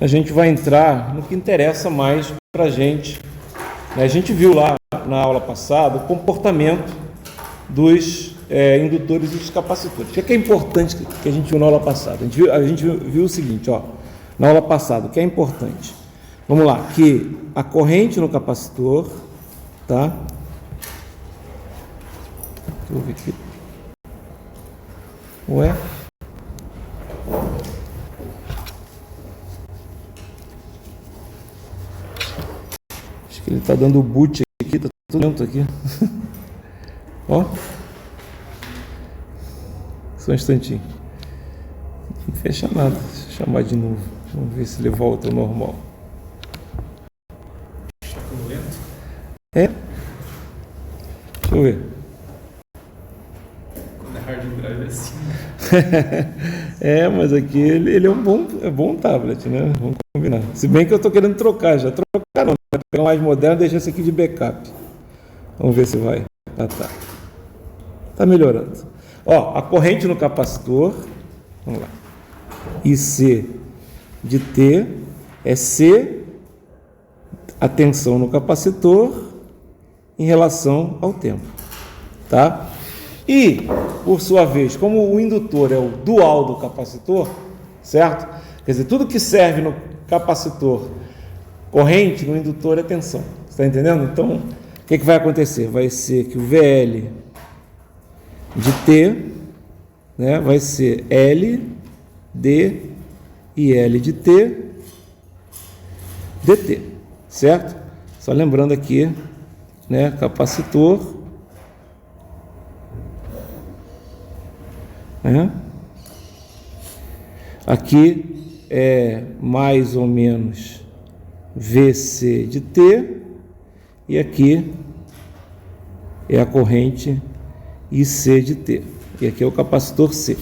a gente vai entrar no que interessa mais para a gente. A gente viu lá na aula passada o comportamento dos indutores e dos capacitores. O que é importante que a gente viu na aula passada? A gente viu o seguinte, ó, na aula passada, o que é importante? Vamos lá, que a corrente no capacitor, tá? Deixa eu ver aqui. Ué? Acho que ele está dando boot aqui, tá tudo lento aqui. Ó. Só um instantinho. Não fecha nada. Deixa eu chamar de novo. Vamos ver se ele volta ao normal. Está tudo lento? É? Deixa eu ver. Quando é hard drive é assim. Mas aqui ele é bom tablet, né? Vamos combinar. Se bem que eu estou querendo trocar, já trocaram, né? Pegar um mais moderno e deixar esse aqui de backup. Vamos ver se vai. Tá. Tá melhorando. Ó, a corrente no capacitor, vamos lá. IC de T é C, a tensão no capacitor em relação ao tempo, tá? E, por sua vez, como o indutor é o dual do capacitor, certo? Quer dizer, tudo que serve no capacitor corrente, no indutor é tensão. Você está entendendo? Então, o que vai acontecer? Vai ser que o VL de T, né, vai ser L, D e L de T, dt, certo? Só lembrando aqui, né, capacitor, né? Aqui é mais ou menos VC de T e aqui é a corrente IC de T. E aqui é o capacitor C,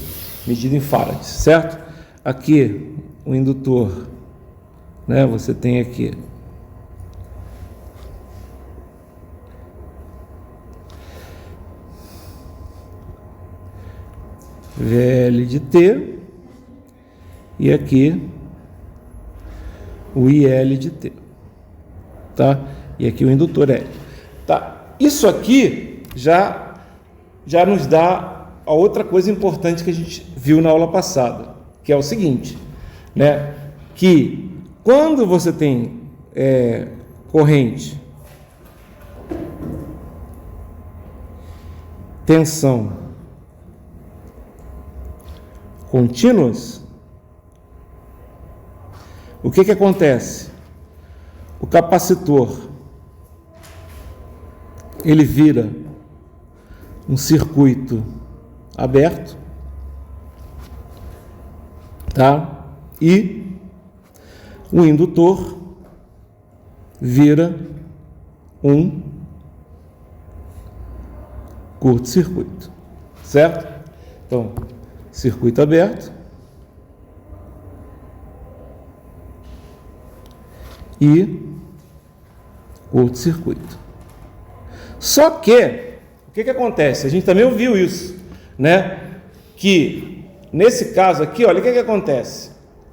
medido em farads, certo? Aqui o indutor, né? Você tem aqui VL de T e aqui o IL de T, tá? E aqui o indutor L, tá? Isso aqui já nos dá a outra coisa importante que a gente viu na aula passada, que é o seguinte, né? Que quando você tem corrente, tensão contínuas, o que acontece? O capacitor, ele vira um circuito aberto, tá? E o indutor vira um curto-circuito, certo? Então, circuito aberto e curto-circuito. Só que, o que acontece? A gente também ouviu isso, né? Que, nesse caso aqui, olha, o que acontece?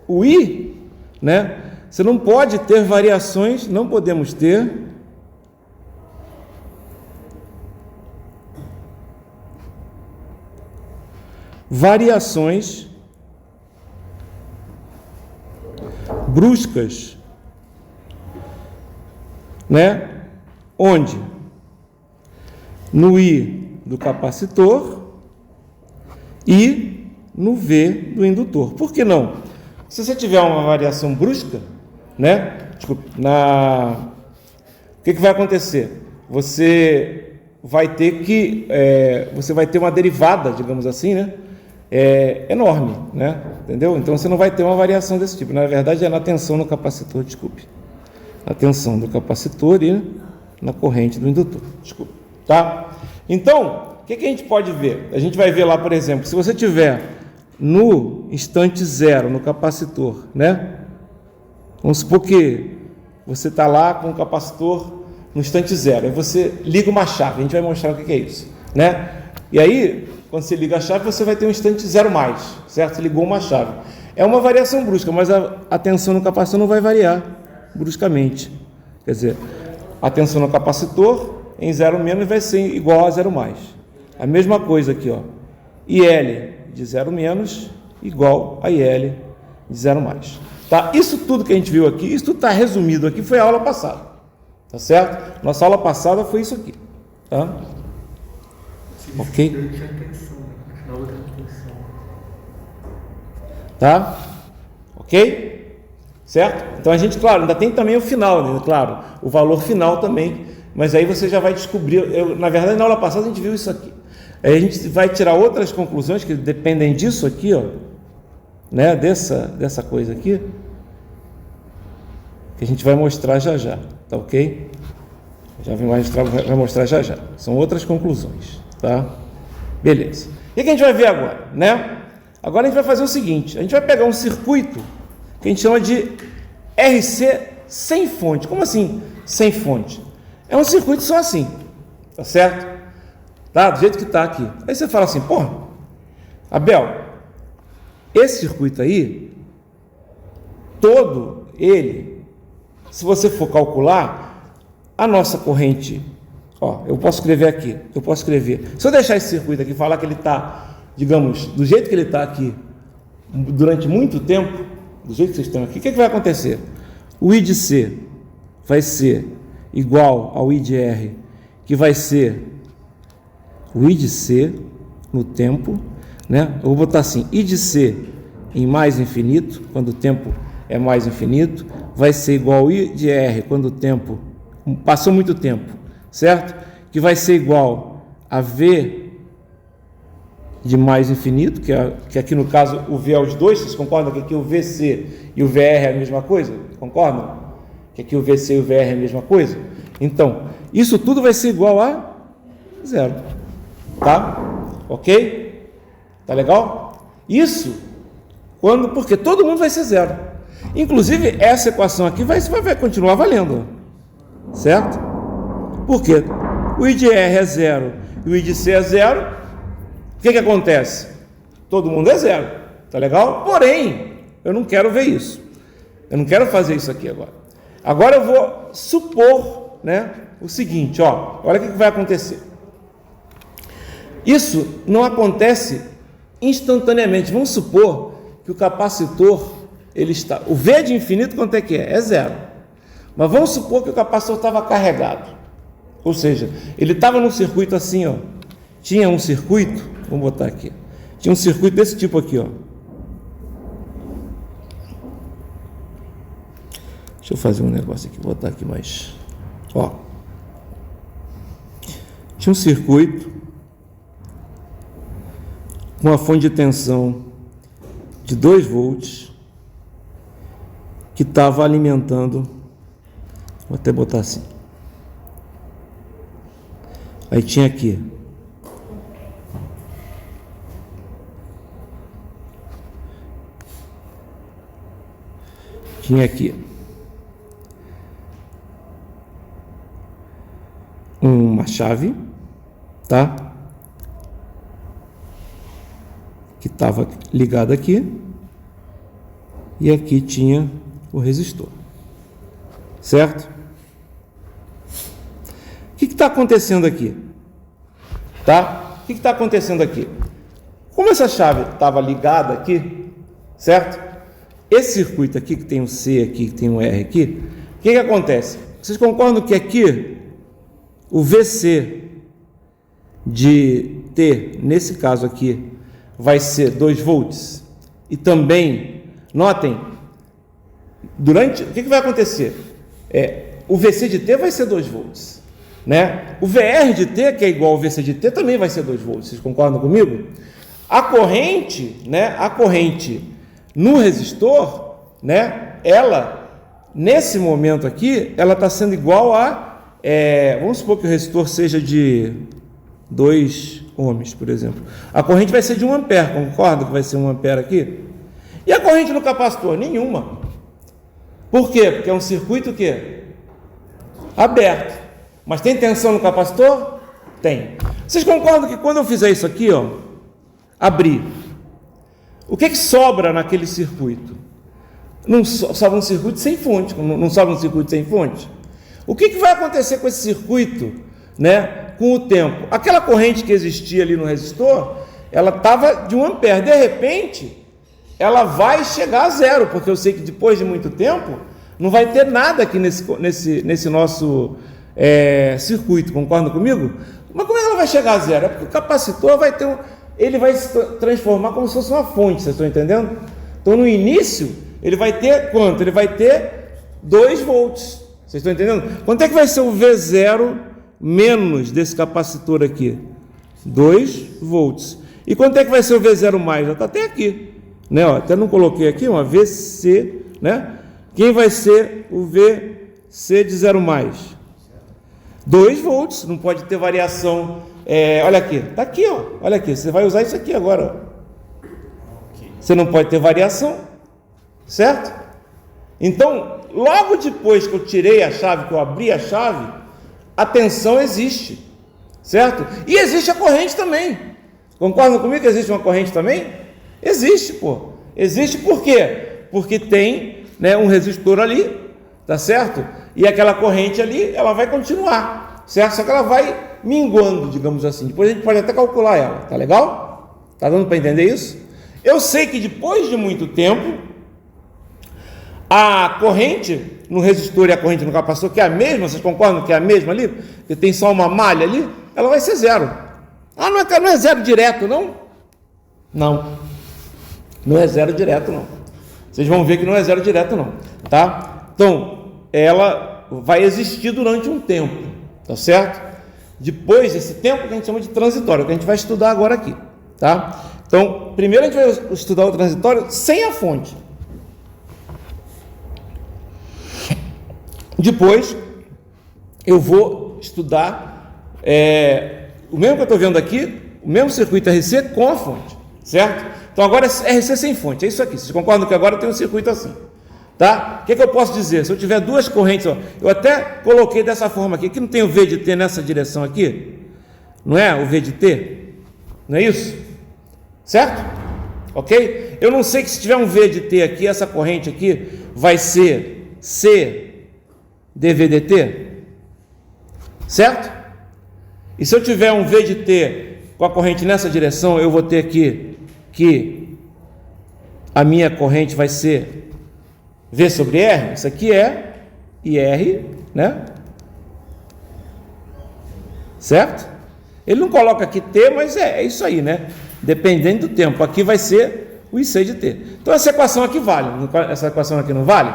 O I, né? Você não pode ter variações, não podemos ter variações bruscas, né? Onde? No I do capacitor e no V do indutor. Por que não? Se você tiver uma variação brusca, né? O que vai acontecer? Você vai ter uma derivada, digamos assim, né? Enorme, né? Entendeu? Então você não vai ter uma variação desse tipo. Na verdade, é na tensão no capacitor, desculpe. Na tensão do capacitor e na corrente do indutor, desculpe. Tá? Então, o que a gente pode ver? A gente vai ver lá, por exemplo, se você tiver no instante zero, no capacitor, né? Vamos supor que você está lá com o capacitor no instante zero, aí você liga uma chave, a gente vai mostrar o que é isso, né? E aí, quando você liga a chave, você vai ter um instante zero mais, certo? Você ligou uma chave. é uma variação brusca, mas a tensão no capacitor não vai variar bruscamente. Quer dizer, a tensão no capacitor em 0 menos vai ser igual a 0 mais. A mesma coisa aqui, ó. IL de 0 menos igual a IL de 0 mais. Tá? Isso tudo que a gente viu aqui, isso tudo está resumido aqui, foi a aula passada. Tá certo? Nossa aula passada foi isso aqui. Tá? Ok? Tá? Ok? Certo? Então a gente, claro, ainda tem também o final, né? Claro, o valor final também, mas aí você já vai descobrir. Na verdade, na aula passada a gente viu isso aqui. Aí a gente vai tirar outras conclusões que dependem disso aqui, ó, né? Dessa coisa aqui, que a gente vai mostrar já já, tá ok? Vai mostrar já já. São outras conclusões, tá? Beleza. O que a gente vai ver agora, né? Agora a gente vai fazer o seguinte: a gente vai pegar um circuito que a gente chama de RC sem fonte. Como assim sem fonte? É um circuito só assim, tá certo? Tá? Do jeito que tá aqui. Aí você fala assim, pô, Abel, esse circuito aí, todo ele, se você for calcular, a nossa corrente, ó, eu posso escrever aqui, se eu deixar esse circuito aqui, falar que ele está, digamos, do jeito que ele está aqui, durante muito tempo, do jeito que vocês estão aqui, o que vai acontecer? O I de C vai ser igual ao I de R, que vai ser o I de C no tempo, né? Eu vou botar assim, I de C em mais infinito, quando o tempo é mais infinito, vai ser igual ao I de R, quando o tempo passou muito tempo, certo? Que vai ser igual a V de mais infinito, que aqui no caso o V é os dois, vocês concordam que aqui o VC e o VR é a mesma coisa? Concordam? Que aqui o VC e o VR é a mesma coisa? Então, isso tudo vai ser igual a zero, tá? Ok? Tá legal? Isso, porque todo mundo vai ser zero. Inclusive, essa equação aqui vai continuar valendo, certo? Por quê? O I de R é zero e o I de C é zero. O que acontece? Todo mundo é zero, tá legal? Porém, eu não quero ver isso. Eu não quero fazer isso aqui agora. Agora eu vou supor, né, o seguinte, ó, olha o que vai acontecer. Isso não acontece instantaneamente. Vamos supor que o capacitor, ele está... O V de infinito quanto é que é? É zero. Mas vamos supor que o capacitor estava carregado. Ou seja, ele estava num circuito assim, ó. Tinha um circuito, vamos botar aqui. Tinha um circuito desse tipo aqui, ó. Deixa eu fazer um negócio aqui, botar aqui mais. Ó. Tinha um circuito com uma fonte de tensão de 2 volts que estava alimentando, vou até botar assim. Aí tinha aqui uma chave, tá? Que estava ligada aqui, e aqui tinha o resistor, certo? O que está acontecendo aqui? Tá? O que está acontecendo aqui? Como essa chave estava ligada aqui, certo? Esse circuito aqui, que tem um C aqui, que tem um R aqui, o que acontece? Vocês concordam que aqui o VC de T, nesse caso aqui, vai ser 2 volts? E também, notem, o que vai acontecer? O VC de T vai ser 2 volts, né? O VR de T, que é igual ao VC de T, também vai ser 2 volts. Vocês concordam comigo? A corrente, né? A corrente no resistor, né? Ela, nesse momento aqui, ela está sendo igual a, vamos supor que o resistor seja de 2 ohms, por exemplo. A corrente vai ser de 1 ampere, concorda que vai ser 1 ampere aqui? E a corrente no capacitor? Nenhuma. Por quê? Porque é um circuito que aberto. Mas tem tensão no capacitor? Tem. Vocês concordam que quando eu fizer isso aqui, ó, abrir, o que sobra naquele circuito? Não sobra um circuito sem fonte, não sobra um circuito sem fonte. O que vai acontecer com esse circuito, né, com o tempo? Aquela corrente que existia ali no resistor, ela estava de 1 ampere, de repente, ela vai chegar a zero, porque eu sei que depois de muito tempo, não vai ter nada aqui nesse nosso circuito, concorda comigo? Mas como é que ela vai chegar a zero? É porque o capacitor ele vai se transformar como se fosse uma fonte, vocês estão entendendo? Então, no início, ele vai ter quanto? Ele vai ter 2 volts, vocês estão entendendo? Quanto é que vai ser o V0 menos desse capacitor aqui? 2 volts. E quanto é que vai ser o V0 mais? Já está até aqui, né? Ó, até não coloquei aqui, uma VC, né? Quem vai ser o VC de 0 mais? 2 volts, não pode ter variação. Olha aqui, está aqui, ó. Olha aqui, você vai usar isso aqui agora. Ó. Você não pode ter variação, certo? Então, logo depois que eu tirei a chave, que eu abri a chave, a tensão existe, certo? E existe a corrente também. Concordam comigo que existe uma corrente também? Existe, pô. Existe por quê? Porque tem, né, um resistor ali, tá certo? E aquela corrente ali, ela vai continuar, certo? Só que ela vai minguando, digamos assim. Depois a gente pode até calcular ela, tá legal? Tá dando para entender isso? Eu sei que depois de muito tempo, a corrente no resistor e a corrente no capacitor, que é a mesma, vocês concordam que é a mesma ali? Que tem só uma malha ali, ela vai ser zero. Ah, não é zero direto, não? Não é zero direto, não. Vocês vão ver que não é zero direto, não, tá? Então, ela vai existir durante um tempo, tá certo? Depois desse tempo que a gente chama de transitório, que a gente vai estudar agora aqui, tá? Então, primeiro a gente vai estudar o transitório sem a fonte. Depois, eu vou estudar o mesmo que eu estou vendo aqui, o mesmo circuito RC com a fonte, certo? Então, agora é RC sem fonte, é isso aqui. Vocês concordam que agora tem um circuito assim, tá? O que eu posso dizer? Se eu tiver 2 correntes, ó, eu até coloquei dessa forma aqui, que não tem o V de T nessa direção aqui, não é o V de T? Não é isso? Certo? Ok? Eu não sei que se tiver um V de T aqui, essa corrente aqui vai ser C dVdt, certo? E se eu tiver um V de T com a corrente nessa direção, eu vou ter aqui que a minha corrente vai ser V sobre R, isso aqui é IR, né? Certo? Ele não coloca aqui T, mas é isso aí, né? Dependendo do tempo, aqui vai ser o IC de T. Então essa equação aqui vale, essa equação aqui não vale?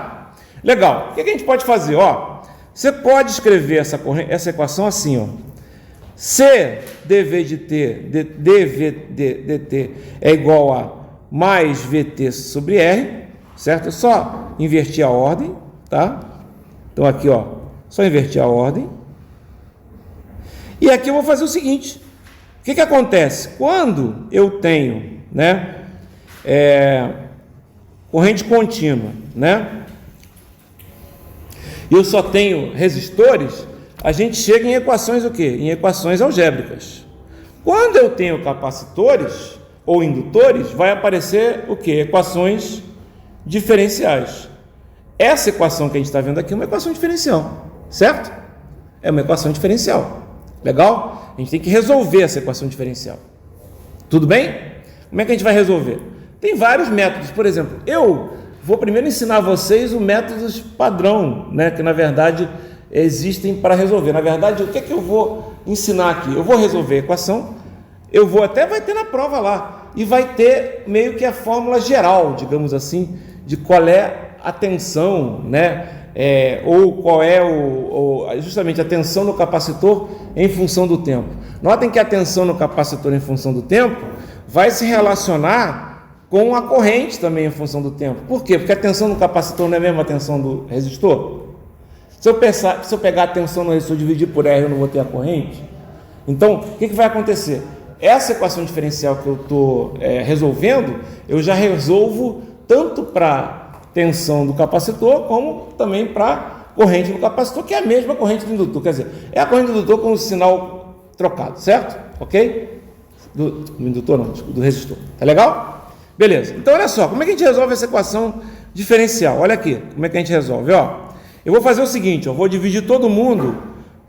Legal, o que a gente pode fazer? Ó, você pode escrever essa equação assim, ó. C dV de T, dV dt é igual a mais VT sobre R, certo? É só inverter a ordem, tá? Então aqui, ó, só inverter a ordem. E aqui eu vou fazer o seguinte, o que acontece? Quando eu tenho, né, corrente contínua, né, e eu só tenho resistores, a gente chega em equações o quê? Em equações algébricas. Quando eu tenho capacitores ou indutores, vai aparecer o quê? Equações diferenciais. Essa equação que a gente está vendo aqui é uma equação diferencial, certo? É uma equação diferencial. Legal? A gente tem que resolver essa equação diferencial. Tudo bem? Como é que a gente vai resolver? Tem vários métodos. Por exemplo, eu vou primeiro ensinar a vocês os métodos padrão, né, que na verdade existem para resolver. Na verdade, o que é que eu vou ensinar aqui? Eu vou resolver a equação, vai ter na prova lá, e vai ter meio que a fórmula geral, digamos assim, de qual é a tensão, né, ou qual é justamente a tensão no capacitor em função do tempo. Notem que a tensão no capacitor em função do tempo vai se relacionar com a corrente também em função do tempo. Por quê? Porque a tensão no capacitor não é a mesma tensão do resistor. Se eu pegar a tensão no resistor e dividir por R, eu não vou ter a corrente. Então, o que vai acontecer? Essa equação diferencial que eu estou resolvendo, eu já resolvo tanto para tensão do capacitor, como também para corrente do capacitor, que é a mesma corrente do indutor. Quer dizer, é a corrente do indutor com o sinal trocado, certo? Ok? Do indutor não, do resistor. Tá legal? Beleza, então olha só, como é que a gente resolve essa equação diferencial? Olha aqui, como é que a gente resolve, ó. Eu vou fazer o seguinte, ó, vou dividir todo mundo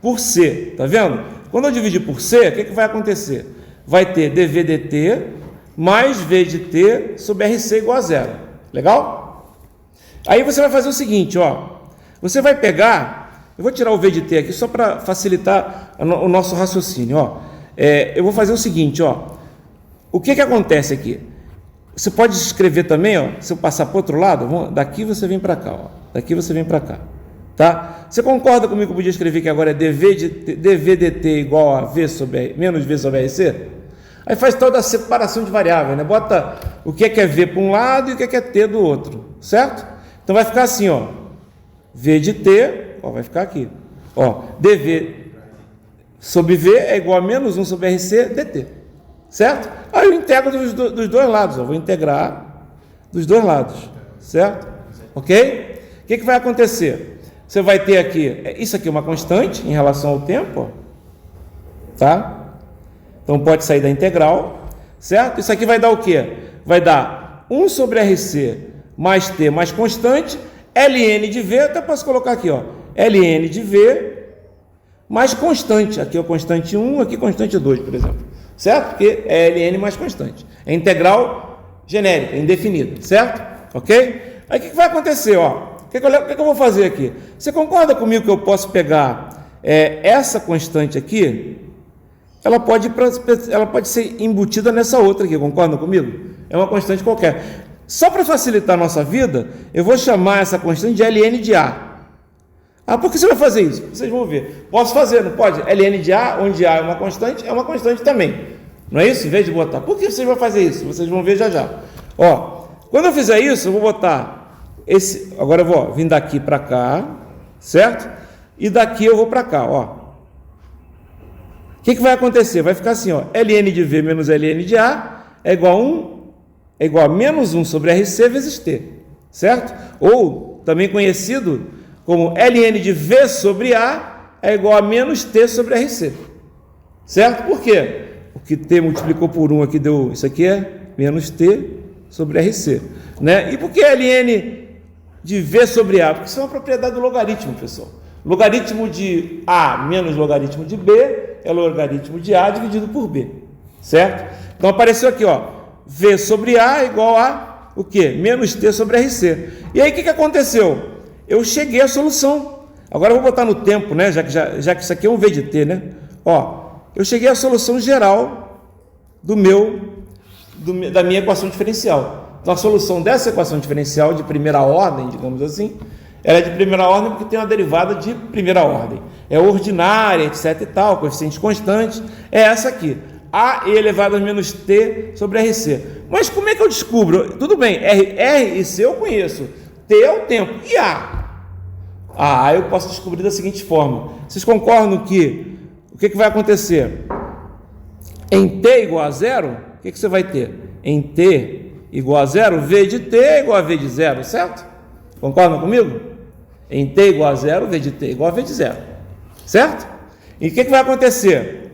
por C, tá vendo? Quando eu dividir por C, o que vai acontecer? Vai ter dv dt mais v de t sobre RC igual a zero, legal? Aí você vai fazer o seguinte, ó, você vai pegar, eu vou tirar o v de t aqui só para facilitar o nosso raciocínio, ó. Eu vou fazer o seguinte, ó, o que acontece aqui? Você pode escrever também, ó, se eu passar para o outro lado, daqui você vem para cá, ó, daqui você vem para cá, tá? Você concorda comigo que eu podia escrever que agora é dv dt igual a v sobre, menos v sobre RC? Aí faz toda a separação de variáveis, né? Bota o que é v para um lado e o que é t do outro, certo? Então vai ficar assim, ó, v de t, ó, vai ficar aqui, ó, dv sobre v é igual a menos 1 sobre RC dt, certo? Aí eu integro dos dois lados, ó, vou integrar dos dois lados, certo? Ok? O que vai acontecer? Você vai ter aqui, isso aqui é uma constante em relação ao tempo, ó, tá? Então pode sair da integral, certo? Isso aqui vai dar o quê? Vai dar 1 sobre RC mais t mais constante, ln de v, até posso colocar aqui, ó, ln de v mais constante, aqui é o constante 1, aqui constante 2, por exemplo, certo? Porque é ln mais constante, é integral genérica, indefinida, certo? Ok? Aí o que vai acontecer, ó? O que eu vou fazer aqui? Você concorda comigo que eu posso pegar essa constante aqui? Ela pode ser embutida nessa outra aqui, concordam comigo? É uma constante qualquer. Só para facilitar a nossa vida, eu vou chamar essa constante de ln de A. Ah, por que você vai fazer isso? Vocês vão ver. Posso fazer, não pode? ln de A, onde A é uma constante também. Não é isso? Em vez de botar. Por que vocês vão fazer isso? Vocês vão ver já já. Ó, quando eu fizer isso, eu vou botar esse... Agora eu vou vir daqui para cá, certo? E daqui eu vou para cá, ó. O que vai acontecer? Vai ficar assim, ó, ln de v menos ln de A é igual a menos 1 sobre RC vezes t, certo? Ou, também conhecido como ln de v sobre A é igual a menos t sobre RC, certo? Por quê? Porque t multiplicou por 1 aqui deu, isso aqui é menos t sobre RC, né? E por que ln de v sobre A? Porque isso é uma propriedade do logaritmo, pessoal. Logaritmo de A menos logaritmo de B é logaritmo de A dividido por B, certo? Então apareceu aqui, ó, V sobre A igual a o quê? Menos T sobre RC. E aí o que aconteceu? Eu cheguei à solução. Agora eu vou botar no tempo, né? Já que isso aqui é um V de T, né? Ó, eu cheguei à solução geral da minha equação diferencial. Então a solução dessa equação diferencial de primeira ordem, digamos assim, ela é de primeira ordem porque tem uma derivada de primeira ordem. É ordinária, etc e tal, coeficiente constante. É essa aqui. A elevado a menos T sobre RC. Mas como é que eu descubro? Tudo bem, R e C eu conheço. T é o tempo. E A? A eu posso descobrir da seguinte forma. Vocês concordam que o que vai acontecer? Em T igual a zero, o que você vai ter? Em T igual a zero, V de T é igual a V de zero, certo? Concordam comigo? Em T igual a zero, V de T igual a V de zero, certo? E o que vai acontecer?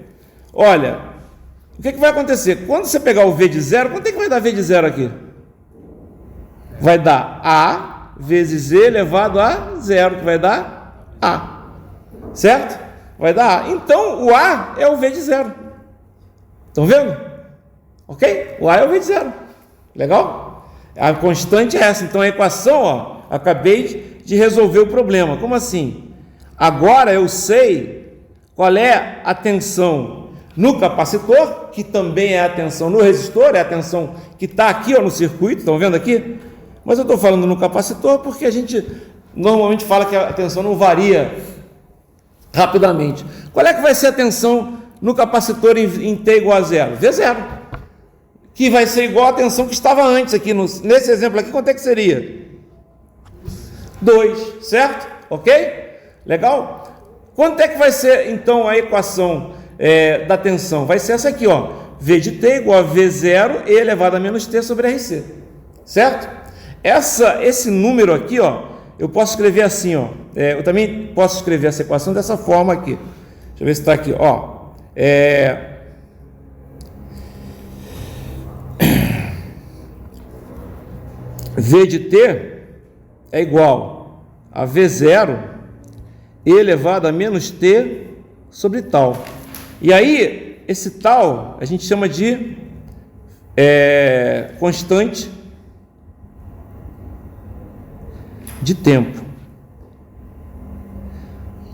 Olha, o que vai acontecer? Quando você pegar o V de zero, quanto é que vai dar V de zero aqui? Vai dar A vezes Z elevado a zero, que vai dar A, certo? Vai dar A. Então, o A é o V de zero. Estão vendo? Ok? O A é o V de zero. Legal? A constante é essa. Então, a equação, ó, acabei de resolver o problema. Como assim? Agora eu sei qual é a tensão no capacitor, que também é a tensão no resistor, é a tensão que está aqui, ó, no circuito, estão vendo aqui? Mas eu estou falando no capacitor porque a gente normalmente fala que a tensão não varia rapidamente. Qual é que vai ser a tensão no capacitor em T igual a zero? V0, que vai ser igual à tensão que estava antes aqui, nesse exemplo aqui, quanto é que seria? 2, certo? Ok? Legal? Quanto é que vai ser, então, a equação da tensão? Vai ser essa aqui, ó. V de T igual a V0 e elevado a menos T sobre RC. Certo? Esse número aqui, ó, eu posso escrever assim, ó. Eu também posso escrever essa equação dessa forma aqui. Deixa eu ver se está aqui, ó. V de t é igual a V0 elevado a menos t sobre tal. E aí, esse tal a gente chama de constante de tempo.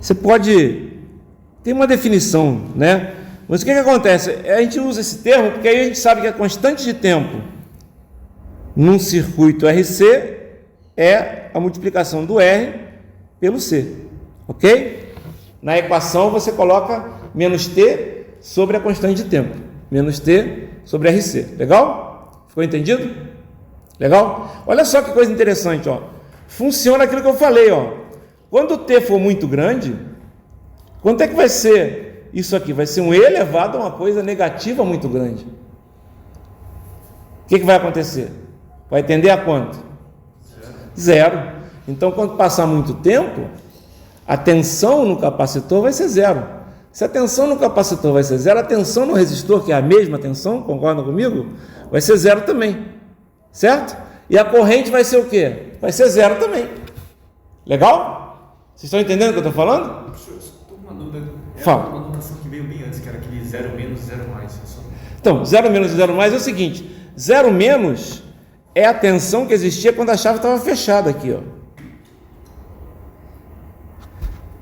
Você pode ter uma definição, né? Mas o que acontece? A gente usa esse termo porque aí a gente sabe que a constante de tempo num circuito RC é a multiplicação do R pelo C, ok? Na equação você coloca menos T sobre a constante de tempo, menos T sobre RC, legal? Ficou entendido? Legal? Olha só que coisa interessante, ó. Funciona aquilo que eu falei, ó. Quando o T for muito grande, quanto é que vai ser isso aqui? Vai ser um E elevado a uma coisa negativa muito grande. O que vai acontecer? Vai tender a quanto? Zero. Então, quando passar muito tempo, a tensão no capacitor vai ser zero. Se a tensão no capacitor vai ser zero, a tensão no resistor, que é a mesma tensão, concordam comigo? Vai ser zero também, certo? E a corrente vai ser o quê? Vai ser zero também. Legal? Vocês estão entendendo o que eu estou falando? Professor, eu estou com uma dúvida. Fala. Uma notação que veio bem antes, que era aquele 0 menos, 0 mais. Então, 0 menos e 0 mais é o seguinte: 0 menos é a tensão que existia quando a chave estava fechada aqui, ó.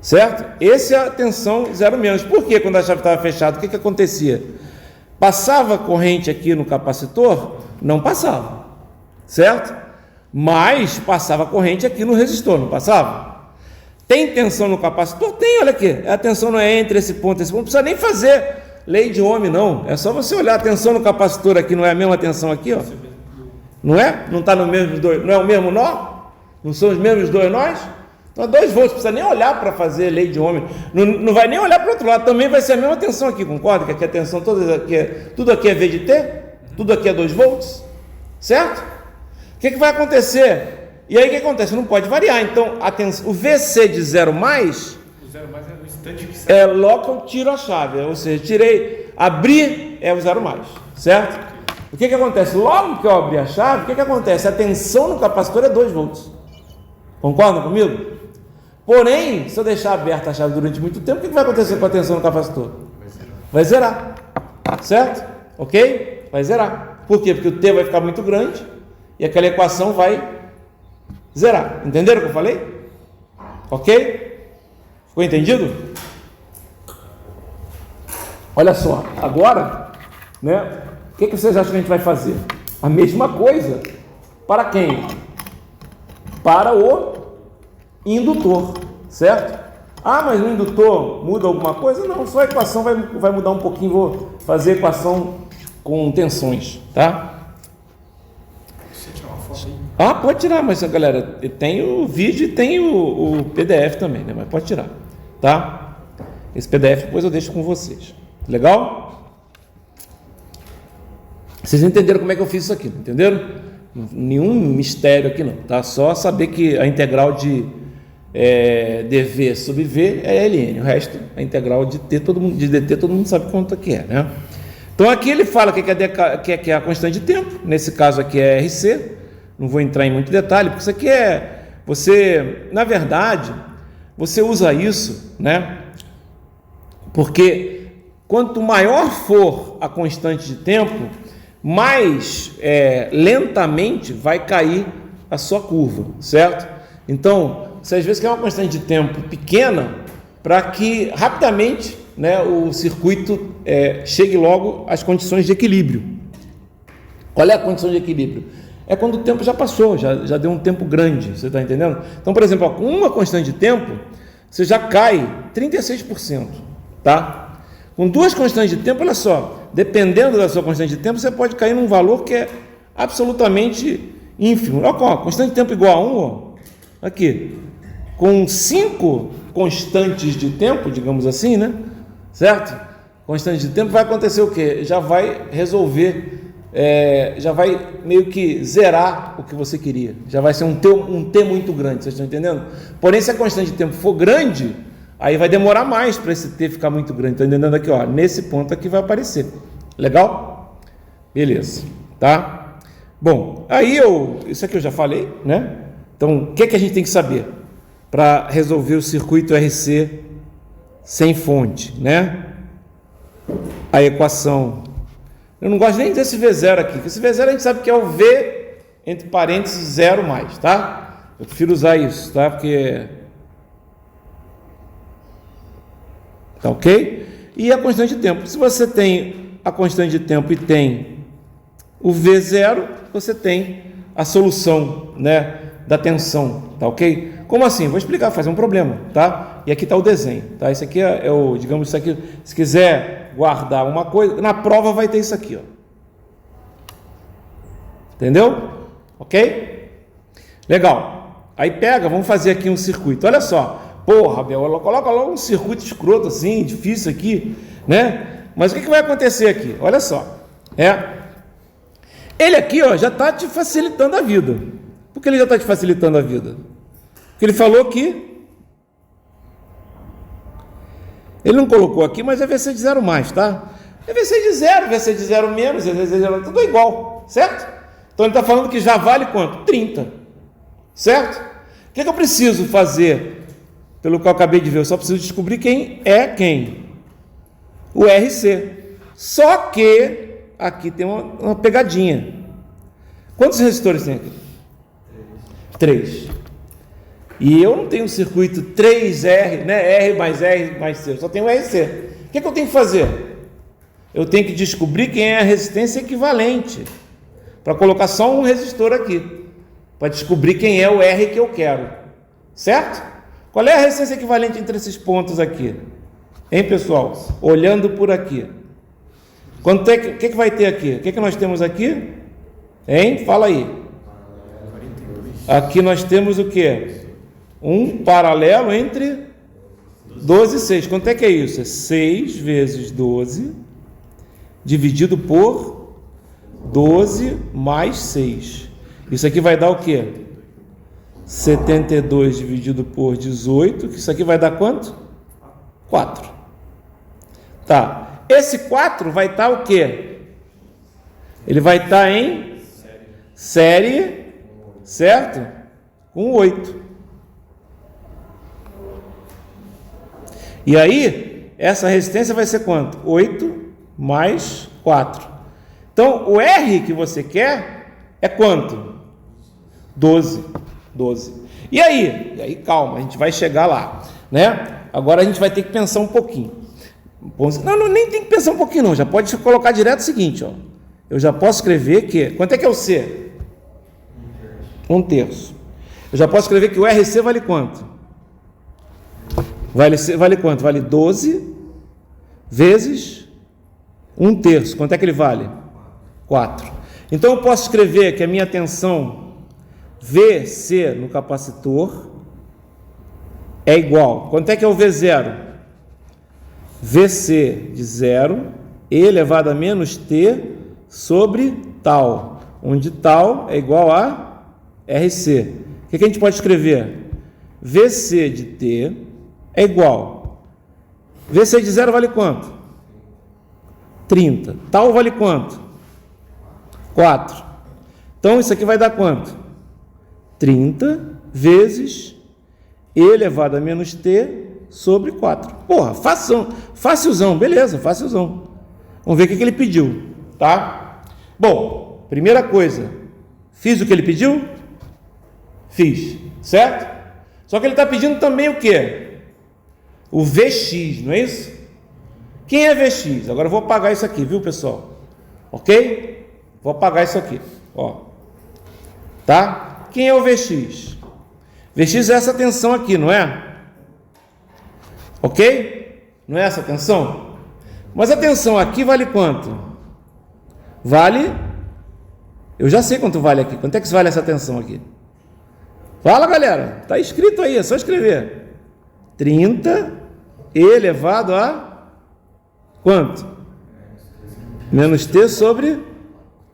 Certo? Essa é a tensão 0 menos. Por que quando a chave estava fechada? O que acontecia? Passava corrente aqui no capacitor? Não passava, certo? Mas passava corrente aqui no resistor, não passava? Tem tensão no capacitor? Tem, olha aqui. A tensão não é entre esse ponto e esse ponto. Não precisa nem fazer lei de Ohm, não. É só você olhar a tensão no capacitor aqui, não é a mesma tensão aqui, ó? Não é? Não está no mesmo dois, não é o mesmo nó? Não são os mesmos dois nós? Então, 2 volts, não precisa nem olhar para fazer lei de Ohm. Não vai nem olhar para o outro lado, também vai ser a mesma tensão aqui, concorda? Que aqui a tensão toda aqui tudo aqui é V de T, tudo aqui é 2 volts, certo? O que vai acontecer? E aí o que acontece? Não pode variar. Então, o VC de 0 mais, o 0 mais é no instante que sai. logo que eu tiro a chave, ou seja, abri é o 0 mais, certo? O que acontece? Logo que eu abri a chave, o que acontece? A tensão no capacitor é 2 volts. Concordam comigo? Porém, se eu deixar aberta a chave durante muito tempo, o que vai acontecer com a tensão no capacitor? Vai zerar. Certo? Ok? Vai zerar. Por quê? Porque o T vai ficar muito grande e aquela equação vai zerar. Entenderam o que eu falei? Ok? Ficou entendido? Olha só, agora, né? O que vocês acham que a gente vai fazer? A mesma coisa para quem? Para o indutor, certo? Ah, mas o indutor muda alguma coisa? Não, só a equação vai mudar um pouquinho. Vou fazer a equação com tensões, tá? Você tirar uma foto aí? Ah, pode tirar, mas galera, tem o vídeo e tem o PDF também, né? Mas pode tirar, tá? Esse PDF depois eu deixo com vocês. Legal? Vocês entenderam como é que eu fiz isso aqui, entenderam? Nenhum mistério aqui não, tá? Só saber que a integral de dV sobre V é ln, o resto, a integral de t, de dt, todo mundo sabe quanto que é, né? Então aqui ele fala que é a constante de tempo, nesse caso aqui é RC, não vou entrar em muito detalhe, porque isso aqui na verdade, você usa isso, né? Porque quanto maior for a constante de tempo, mais lentamente vai cair a sua curva, certo? Então, você às vezes quer uma constante de tempo pequena para que rapidamente, né, o circuito chegue logo às condições de equilíbrio. Qual é a condição de equilíbrio? É quando o tempo já passou, já deu um tempo grande, você está entendendo? Então, por exemplo, com uma constante de tempo, você já cai 36%, tá? Com 2 constantes de tempo, olha só, dependendo da sua constante de tempo, você pode cair num valor que é absolutamente ínfimo. Olha só, constante de tempo igual a 1, ó, aqui, com 5 constantes de tempo, digamos assim, né? Certo? Constante de tempo vai acontecer o quê? Já vai resolver, já vai meio que zerar o que você queria. Já vai ser um T muito grande, vocês estão entendendo? Porém, se a constante de tempo for grande, aí vai demorar mais para esse T ficar muito grande. Estão entendendo aqui, ó? Nesse ponto aqui vai aparecer. Legal? Beleza, tá? Bom, aí isso aqui eu já falei, né? Então, o que é que a gente tem que saber para resolver o circuito RC sem fonte, né? A equação. Eu não gosto nem desse V0 aqui, porque esse V0 a gente sabe que é o V entre parênteses 0 mais, tá? Eu prefiro usar isso, tá? Porque... Tá ok? E a constante de tempo. Se você tem a constante de tempo e tem o V0, você tem a solução, né, da tensão, tá ok? Como assim? Vou explicar, fazer um problema, tá? E aqui está o desenho, tá? Isso aqui é o, digamos, isso aqui, se quiser guardar uma coisa, na prova vai ter isso aqui, ó. Entendeu? Ok? Legal. Aí pega, vamos fazer aqui um circuito. Olha só. Porra, Bel, coloca logo um circuito escroto assim, difícil aqui, né? Mas o que vai acontecer aqui? Olha só. Ele aqui, ó, já está te facilitando a vida. Por que ele já está te facilitando a vida? Porque ele falou que ele não colocou aqui, mas é VC de 0 mais, tá? É VC de 0, VC de 0 menos, VC de 0, tudo igual, certo? Então ele está falando que já vale quanto? 30, certo? O que eu preciso fazer? Pelo que eu acabei de ver, eu só preciso descobrir quem é quem. O RC. Só que aqui tem uma pegadinha. Quantos resistores tem aqui? 3. E eu não tenho um circuito 3R, né? R mais C, eu só tenho RC. O que eu tenho que fazer? Eu tenho que descobrir quem é a resistência equivalente, para colocar só um resistor aqui, para descobrir quem é o R que eu quero, certo? Qual é a resistência equivalente entre esses pontos aqui? Hein, pessoal? Olhando por aqui. O que vai ter aqui? O que nós temos aqui? Hein? Fala aí. Aqui nós temos o quê? Um paralelo entre 12 e 6. Quanto é que é isso? É 6 vezes 12 dividido por 12 mais 6. Isso aqui vai dar o quê? 72 dividido por 18. Isso aqui vai dar quanto? 4. Tá. Esse 4 vai estar o quê? Ele vai estar em série, certo? Com 8. E aí, essa resistência vai ser quanto? 8 mais 4. Então, o R que você quer é quanto? 12. E aí, calma, a gente vai chegar lá, né? Agora a gente vai ter que pensar um pouquinho. Não, nem tem que pensar um pouquinho não, já pode colocar direto o seguinte, ó. Eu já posso escrever que... Quanto é que é o C? 1/3. Eu já posso escrever que o RC vale quanto? Vale quanto? Vale 12 vezes 1/3. Quanto é que ele vale? 4. Então eu posso escrever que a minha tensão VC no capacitor é igual. Quanto é que é o V0? VC de 0 E elevado a menos T sobre tal, onde tal é igual a RC. O que a gente pode escrever? VC de T é igual. VC de 0 vale quanto? 30. Tal vale quanto? 4. Então isso aqui vai dar quanto? 30 vezes E elevado a menos T sobre 4. Porra, facilzão, beleza, facilzão. Vamos ver o que ele pediu, tá? Bom, primeira coisa, fiz o que ele pediu? Fiz, certo? Só que ele está pedindo também o quê? O VX, não é isso? Quem é VX? Agora eu vou apagar isso aqui, viu, pessoal? Ok? Vou apagar isso aqui, ó. Tá? Quem é o VX? VX é essa tensão aqui, não é? Ok? Não é essa tensão? Mas a tensão aqui vale quanto? Vale... Eu já sei quanto vale aqui. Quanto é que vale essa tensão aqui? Fala, galera. Está escrito aí, é só escrever. 30 elevado a... quanto? Menos T sobre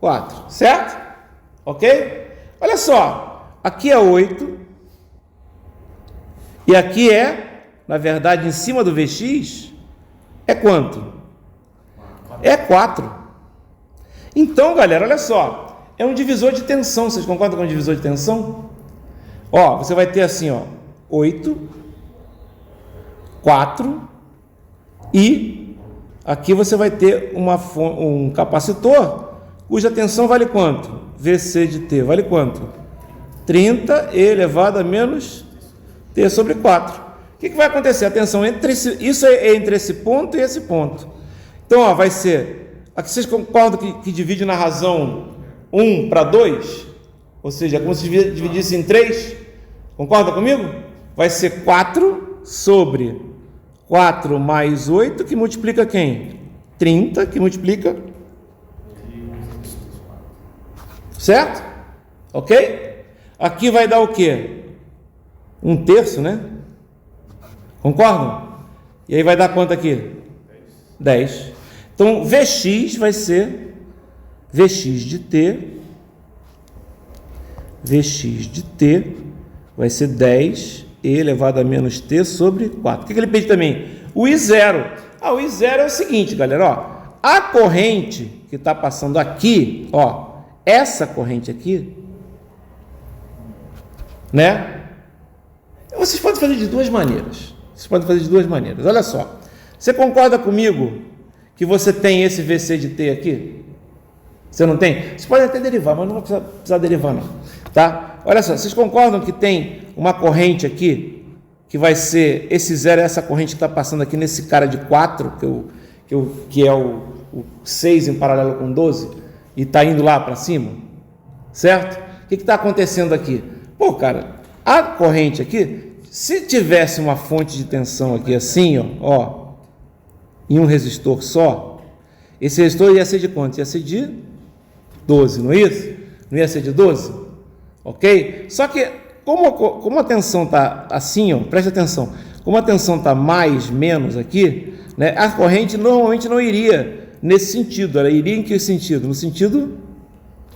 4. Certo? Ok? Olha só. Aqui é 8. E aqui é, na verdade, em cima do VX, é quanto? É 4. Então, galera, olha só. é um divisor de tensão. Vocês concordam com o divisor de tensão? Ó, você vai ter assim, ó, 8, 4 e aqui você vai ter um capacitor cuja tensão vale quanto? VC de T vale quanto? 30 E elevado a menos T sobre 4. O que vai acontecer? A tensão entre isso é entre esse ponto e esse ponto. Então, ó, vai ser... Aqui vocês concordam que divide na razão 1 para 2? Ou seja, é como se dividisse em 3? Concorda comigo? Vai ser 4 sobre 4 mais 8, que multiplica quem? 30, que multiplica... Certo? Ok? Aqui vai dar o quê? 1/3, né? Concordam? E aí vai dar quanto aqui? 10. Então, Vx vai ser Vx de T vai ser 10 E elevado a menos T sobre 4. O que ele pede também? O I0. O I0 é o seguinte, galera, ó, a corrente que está passando aqui, ó, essa corrente aqui, né? Vocês podem fazer de duas maneiras. Olha só. Você concorda comigo que você tem esse VC de T aqui? Você não tem? Você pode até derivar, mas não vai precisar derivar não, tá? Olha só, vocês concordam que tem uma corrente aqui, que vai ser esse zero, essa corrente que está passando aqui nesse cara de 4, que é o 6 em paralelo com 12, e está indo lá para cima, certo? O que está acontecendo aqui? Pô, cara, a corrente aqui, se tivesse uma fonte de tensão aqui assim, ó, em um resistor só, esse resistor ia ser de quanto? Ia ser de 12, não é isso? Não ia ser de 12? Ok? Só que, como a tensão está assim, ó, preste atenção, como a tensão está mais, menos aqui, né, a corrente normalmente não iria nesse sentido. Ela iria em que sentido? No sentido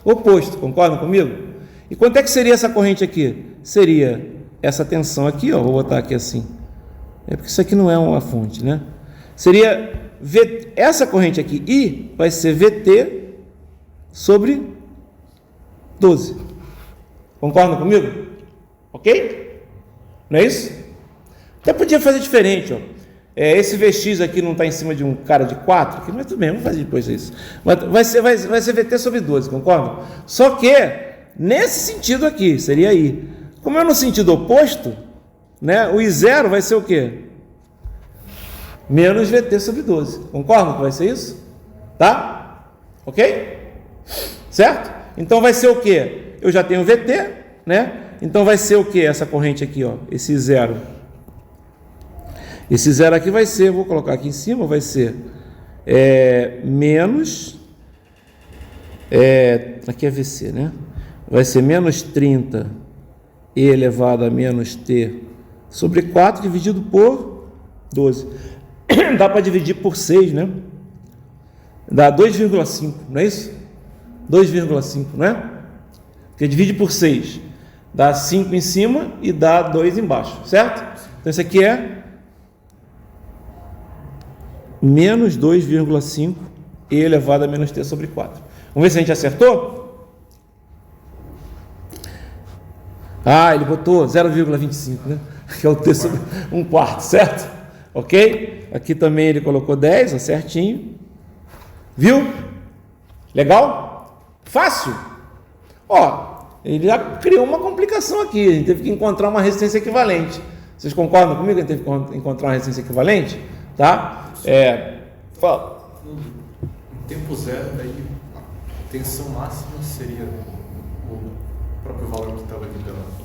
oposto, concordam comigo? E quanto é que seria essa corrente aqui? Seria essa tensão aqui, ó, vou botar aqui assim, é porque isso aqui não é uma fonte, né? Seria essa corrente aqui, I, vai ser VT sobre 12. Concordam comigo? Ok? Não é isso? Até podia fazer diferente, ó. Esse Vx aqui não está em cima de um cara de 4, mas tudo bem, vamos fazer depois isso. Mas vai ser VT sobre 12, concordam? Só que, nesse sentido aqui, seria I. Como é no sentido oposto, né, o I0 vai ser o quê? Menos VT sobre 12. Concordam que vai ser isso? Tá? Ok? Certo? Então vai ser o quê? Eu já tenho VT, né? Então vai ser o quê? Essa corrente aqui, ó, esse 0. Esse 0 aqui vai ser, vou colocar aqui em cima, vai ser menos, aqui é VC, né? Vai ser menos 30 E elevado a menos T sobre 4 dividido por 12. Dá para dividir por 6, né? Dá 2,5, não é isso? 2,5, não é? Porque divide por 6. Dá 5 em cima e dá 2 embaixo, certo? Então isso aqui é menos 2,5 E elevado a menos T sobre 4. Vamos ver se a gente acertou? Ele botou 0,25, né? Que é o T sobre 1/4, certo? Ok? Aqui também ele colocou 10, ó, certinho. Viu? Legal? Fácil? Ó, ele já criou uma complicação aqui. A gente teve que encontrar uma resistência equivalente. Vocês concordam comigo que a gente teve que encontrar uma resistência equivalente? Tá? Fala. No tempo zero, daí a tensão máxima seria o próprio valor que estava aqui pela...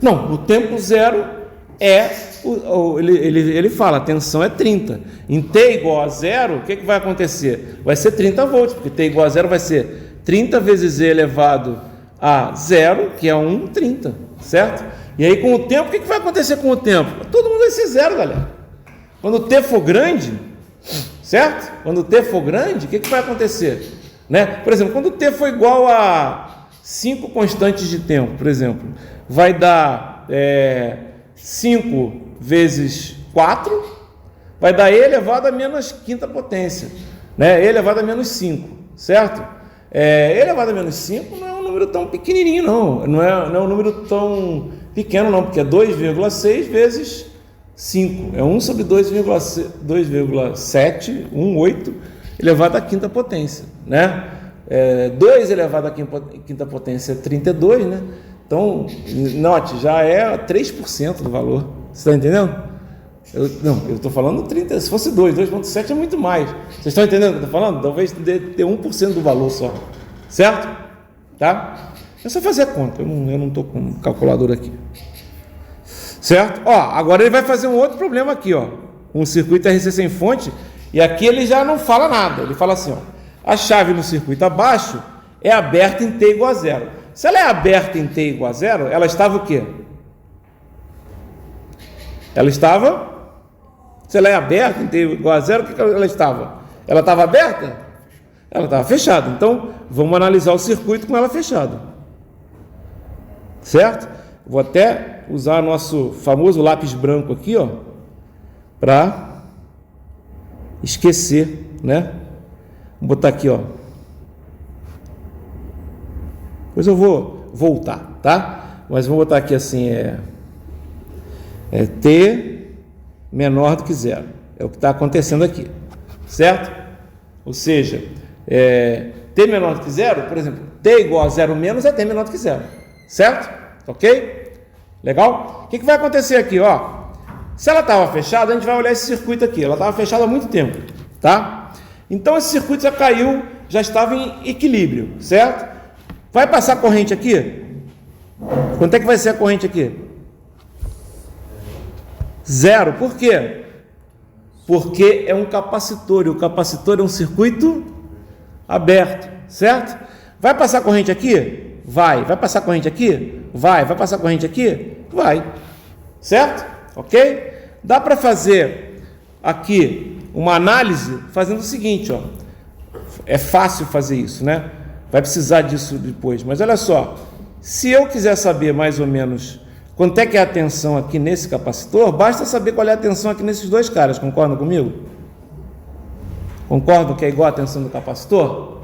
Não, o tempo zero ele fala, a tensão é 30. Em T igual a zero, o que vai acontecer? Vai ser 30 volts, porque T igual a zero vai ser 30 vezes E elevado a zero, que é 1,30, certo? E aí com o tempo, o que vai acontecer com o tempo? Todo mundo vai ser zero, galera. Quando o T for grande, certo? Quando o T for grande, o que vai acontecer? Né? Por exemplo, quando o T for igual a 5 constantes de tempo, por exemplo, vai dar 5 vezes 4, vai dar E elevado a menos quinta potência, né? E elevado a menos 5, certo? elevado a menos 5 não é um número tão pequenininho, não é um número tão pequeno, não, porque é 2,6 vezes 5, é 1 sobre 2,718 elevado à quinta potência, né? 2 elevado à quinta potência é 32, né? Então, note, já é 3% do valor, você está entendendo? Eu estou falando 30, se fosse 2,7 é muito mais. Vocês estão entendendo o que eu estou falando? Talvez dê 1% do valor só. Certo? Tá? É só fazer a conta. Eu não estou com um calculador aqui. Certo? Ó, agora ele vai fazer um outro problema aqui, ó. Um circuito RC sem fonte. E aqui ele já não fala nada. Ele fala assim, ó. A chave no circuito abaixo é aberta em T igual a 0. Se ela é aberta em T igual a 0, ela estava o quê? Ela estava... Se ela é aberta em T igual a 0, o que ela estava? Ela estava aberta? Ela estava fechada. Então, vamos analisar o circuito com ela fechada. Certo? Vou até usar nosso famoso lápis branco aqui, ó, para esquecer, né? Vou botar aqui, ó. Depois eu vou voltar, tá? Mas vou botar aqui assim, T menor do que 0. É o que está acontecendo aqui, certo? Ou seja, T menor do que 0, por exemplo, T igual a 0 menos é T menor do que 0, certo? Ok? Legal? O que vai acontecer aqui, ó? Se ela estava fechada, a gente vai olhar esse circuito aqui. Ela estava fechada há muito tempo, tá? Então esse circuito já caiu, já estava em equilíbrio, certo? Vai passar corrente aqui? Quanto é que vai ser a corrente aqui? 0. Por quê? Porque é um capacitor, e o capacitor é um circuito aberto, certo? Vai passar corrente aqui? Vai. Vai passar corrente aqui? Vai. Vai passar corrente aqui? Vai. Certo? Ok? Dá para fazer aqui uma análise fazendo o seguinte, ó. É fácil fazer isso, né? Vai precisar disso depois, mas olha só. Se eu quiser saber mais ou menos quanto é que é a tensão aqui nesse capacitor, basta saber qual é a tensão aqui nesses dois caras, concordam comigo? Concordam que é igual a tensão do capacitor?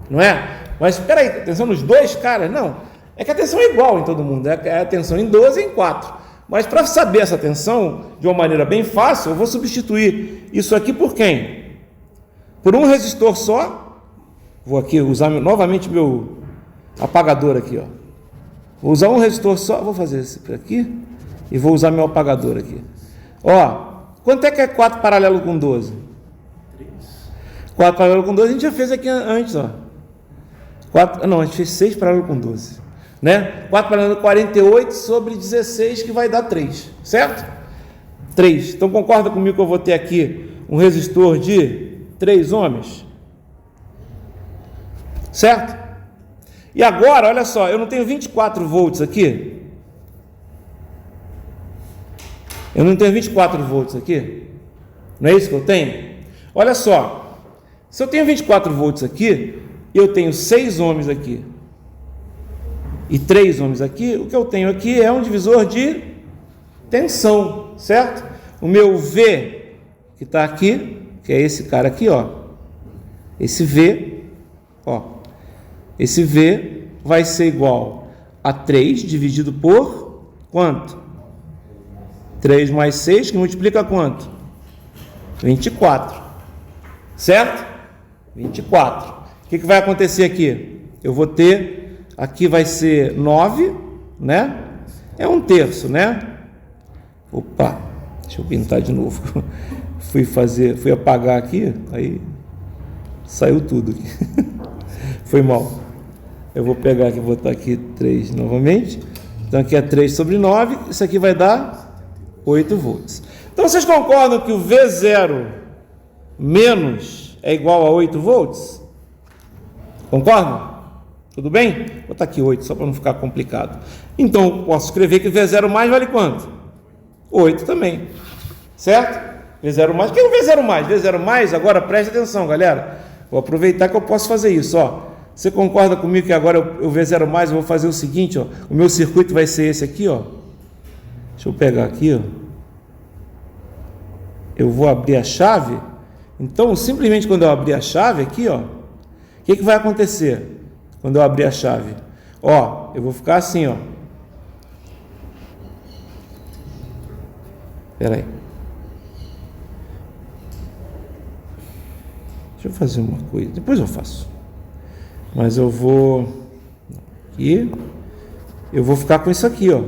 Não é? Mas espera aí, a tensão nos dois caras? Não, é que a tensão é igual em todo mundo, é a tensão em 12 e em 4. Mas para saber essa tensão de uma maneira bem fácil, eu vou substituir isso aqui por quem? Por um resistor só. Vou aqui usar novamente meu apagador aqui, ó. Vou usar um resistor só, vou fazer esse aqui e vou usar meu apagador aqui. Ó, quanto é que é 4 paralelo com 12? 3. 4 paralelo com 12 a gente já fez aqui antes, ó. A gente fez 6 paralelo com 12, né? 4 paralelo com 48 sobre 16, que vai dar 3, certo? 3. Então concorda comigo que eu vou ter aqui um resistor de 3 ohms? Certo? E agora, olha só, eu não tenho 24 volts aqui? Eu não tenho 24 volts aqui? Não é isso que eu tenho? Olha só, se eu tenho 24 volts aqui, eu tenho 6 ohms aqui e 3 ohms aqui, o que eu tenho aqui é um divisor de tensão, certo? O meu V, que está aqui, que é esse cara aqui, ó, esse V, ó, esse V vai ser igual a 3 dividido por quanto? 3 mais 6, que multiplica quanto? 24. Certo? 24. O que vai acontecer aqui? Eu vou ter, aqui vai ser 9, né? É 1/3, né? Opa, deixa eu pintar de novo. Fui apagar aqui, aí saiu tudo aqui. Foi mal. Eu vou pegar aqui, botar aqui 3 novamente. Então aqui é 3 sobre 9, isso aqui vai dar 8 volts. Então vocês concordam que o V0 menos é igual a 8 volts? Concordam? Tudo bem? Vou botar aqui 8, só para não ficar complicado. Então posso escrever que V0 mais vale quanto? 8 também. Certo? V0 mais. O que é o V0 mais? V0 mais, agora preste atenção, galera. Vou aproveitar que eu posso fazer isso, ó. Você concorda comigo que agora eu V0 mais, eu vou fazer o seguinte, ó. O meu circuito vai ser esse aqui, ó. Deixa eu pegar aqui, ó. Eu vou abrir a chave. Então, simplesmente quando eu abrir a chave aqui, ó, que vai acontecer quando eu abrir a chave? Ó, eu vou ficar assim, ó. Espera aí. Deixa eu fazer uma coisa, depois eu faço. Mas eu vou aqui, eu vou ficar com isso aqui, ó.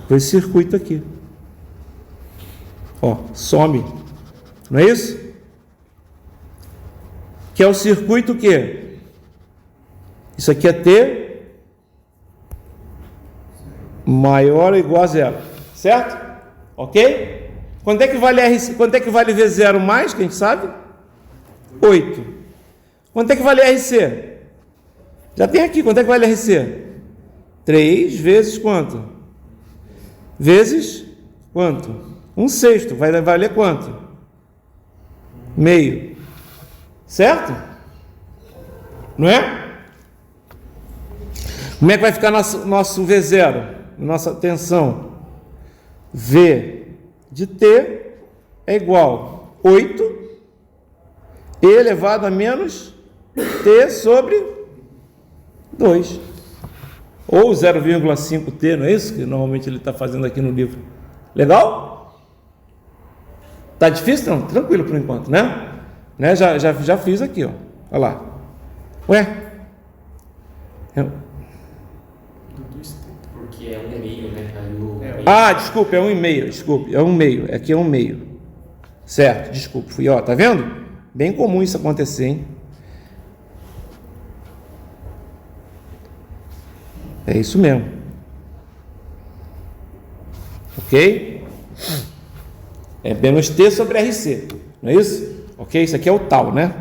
Com esse circuito aqui. Ó, some. Não é isso? Que é o circuito o quê? Isso aqui é T maior ou igual a zero. Certo? Ok? Quanto é que vale RC? Quanto é que vale V0 mais, que a gente sabe? 8. Quanto é que vale RC? Já tem aqui, quanto é que vale RC? 3 vezes quanto? Vezes quanto? 1/6. Vai valer quanto? Meio. Certo? Não é? Como é que vai ficar nosso V0? Nossa tensão? V de T é igual a 8 E elevado a menos T sobre 2. Ou 0,5T, não é isso que normalmente ele está fazendo aqui no livro? Legal? Tá difícil? Não, tranquilo por enquanto, né? Já fiz aqui, ó. Olha lá. Ué? Porque é 1,5, né? Desculpa, é 1,5. Desculpe, é 1,5. Aqui é 1,5. Certo, desculpa. Fui, ó, tá vendo? Bem comum isso acontecer, hein? É isso mesmo. Ok? É menos T sobre RC. Não é isso? Ok? Isso aqui é o tal, né?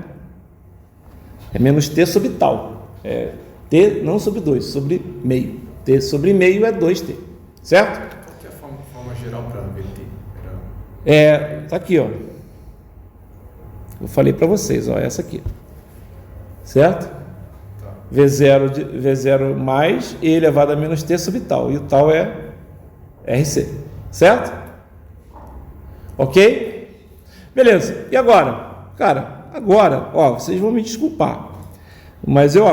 É menos T sobre tal. É T não sobre 2, sobre meio. T sobre meio é 2T. Certo? Qual que é a forma geral para VT? Tá aqui, ó. Eu falei para vocês, ó, essa aqui. Certo? Tá. V0 mais E elevado a menos T sobre tal. E o tal é RC. Certo? Ok? Beleza. E agora? Cara, ó, vocês vão me desculpar. Mas eu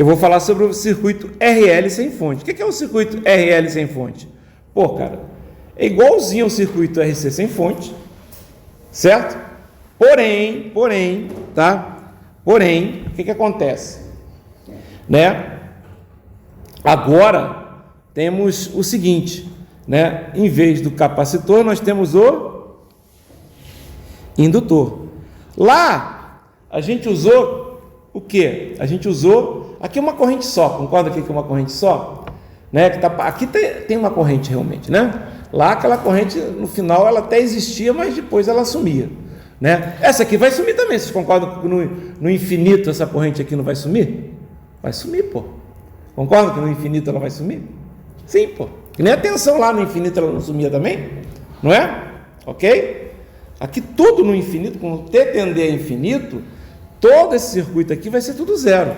vou falar sobre o circuito RL sem fonte. O que é o circuito RL sem fonte? Pô, cara, é igualzinho ao circuito RC sem fonte, certo? Porém, o que acontece? Né? Agora, temos o seguinte, né? Em vez do capacitor, nós temos o indutor. Lá, a gente usou o quê? A gente usou... Aqui é uma corrente só, concorda aqui que é uma corrente só? Né? Aqui tem uma corrente realmente, né? Lá aquela corrente, no final, ela até existia, mas depois ela sumia, né? Essa aqui vai sumir também, vocês concordam que no infinito essa corrente aqui não vai sumir? Vai sumir, pô. Concordam que no infinito ela vai sumir? Sim, pô. Que nem a tensão lá no infinito ela não sumia também, não é? Ok? Aqui tudo no infinito, quando T tender a infinito, todo esse circuito aqui vai ser tudo zero,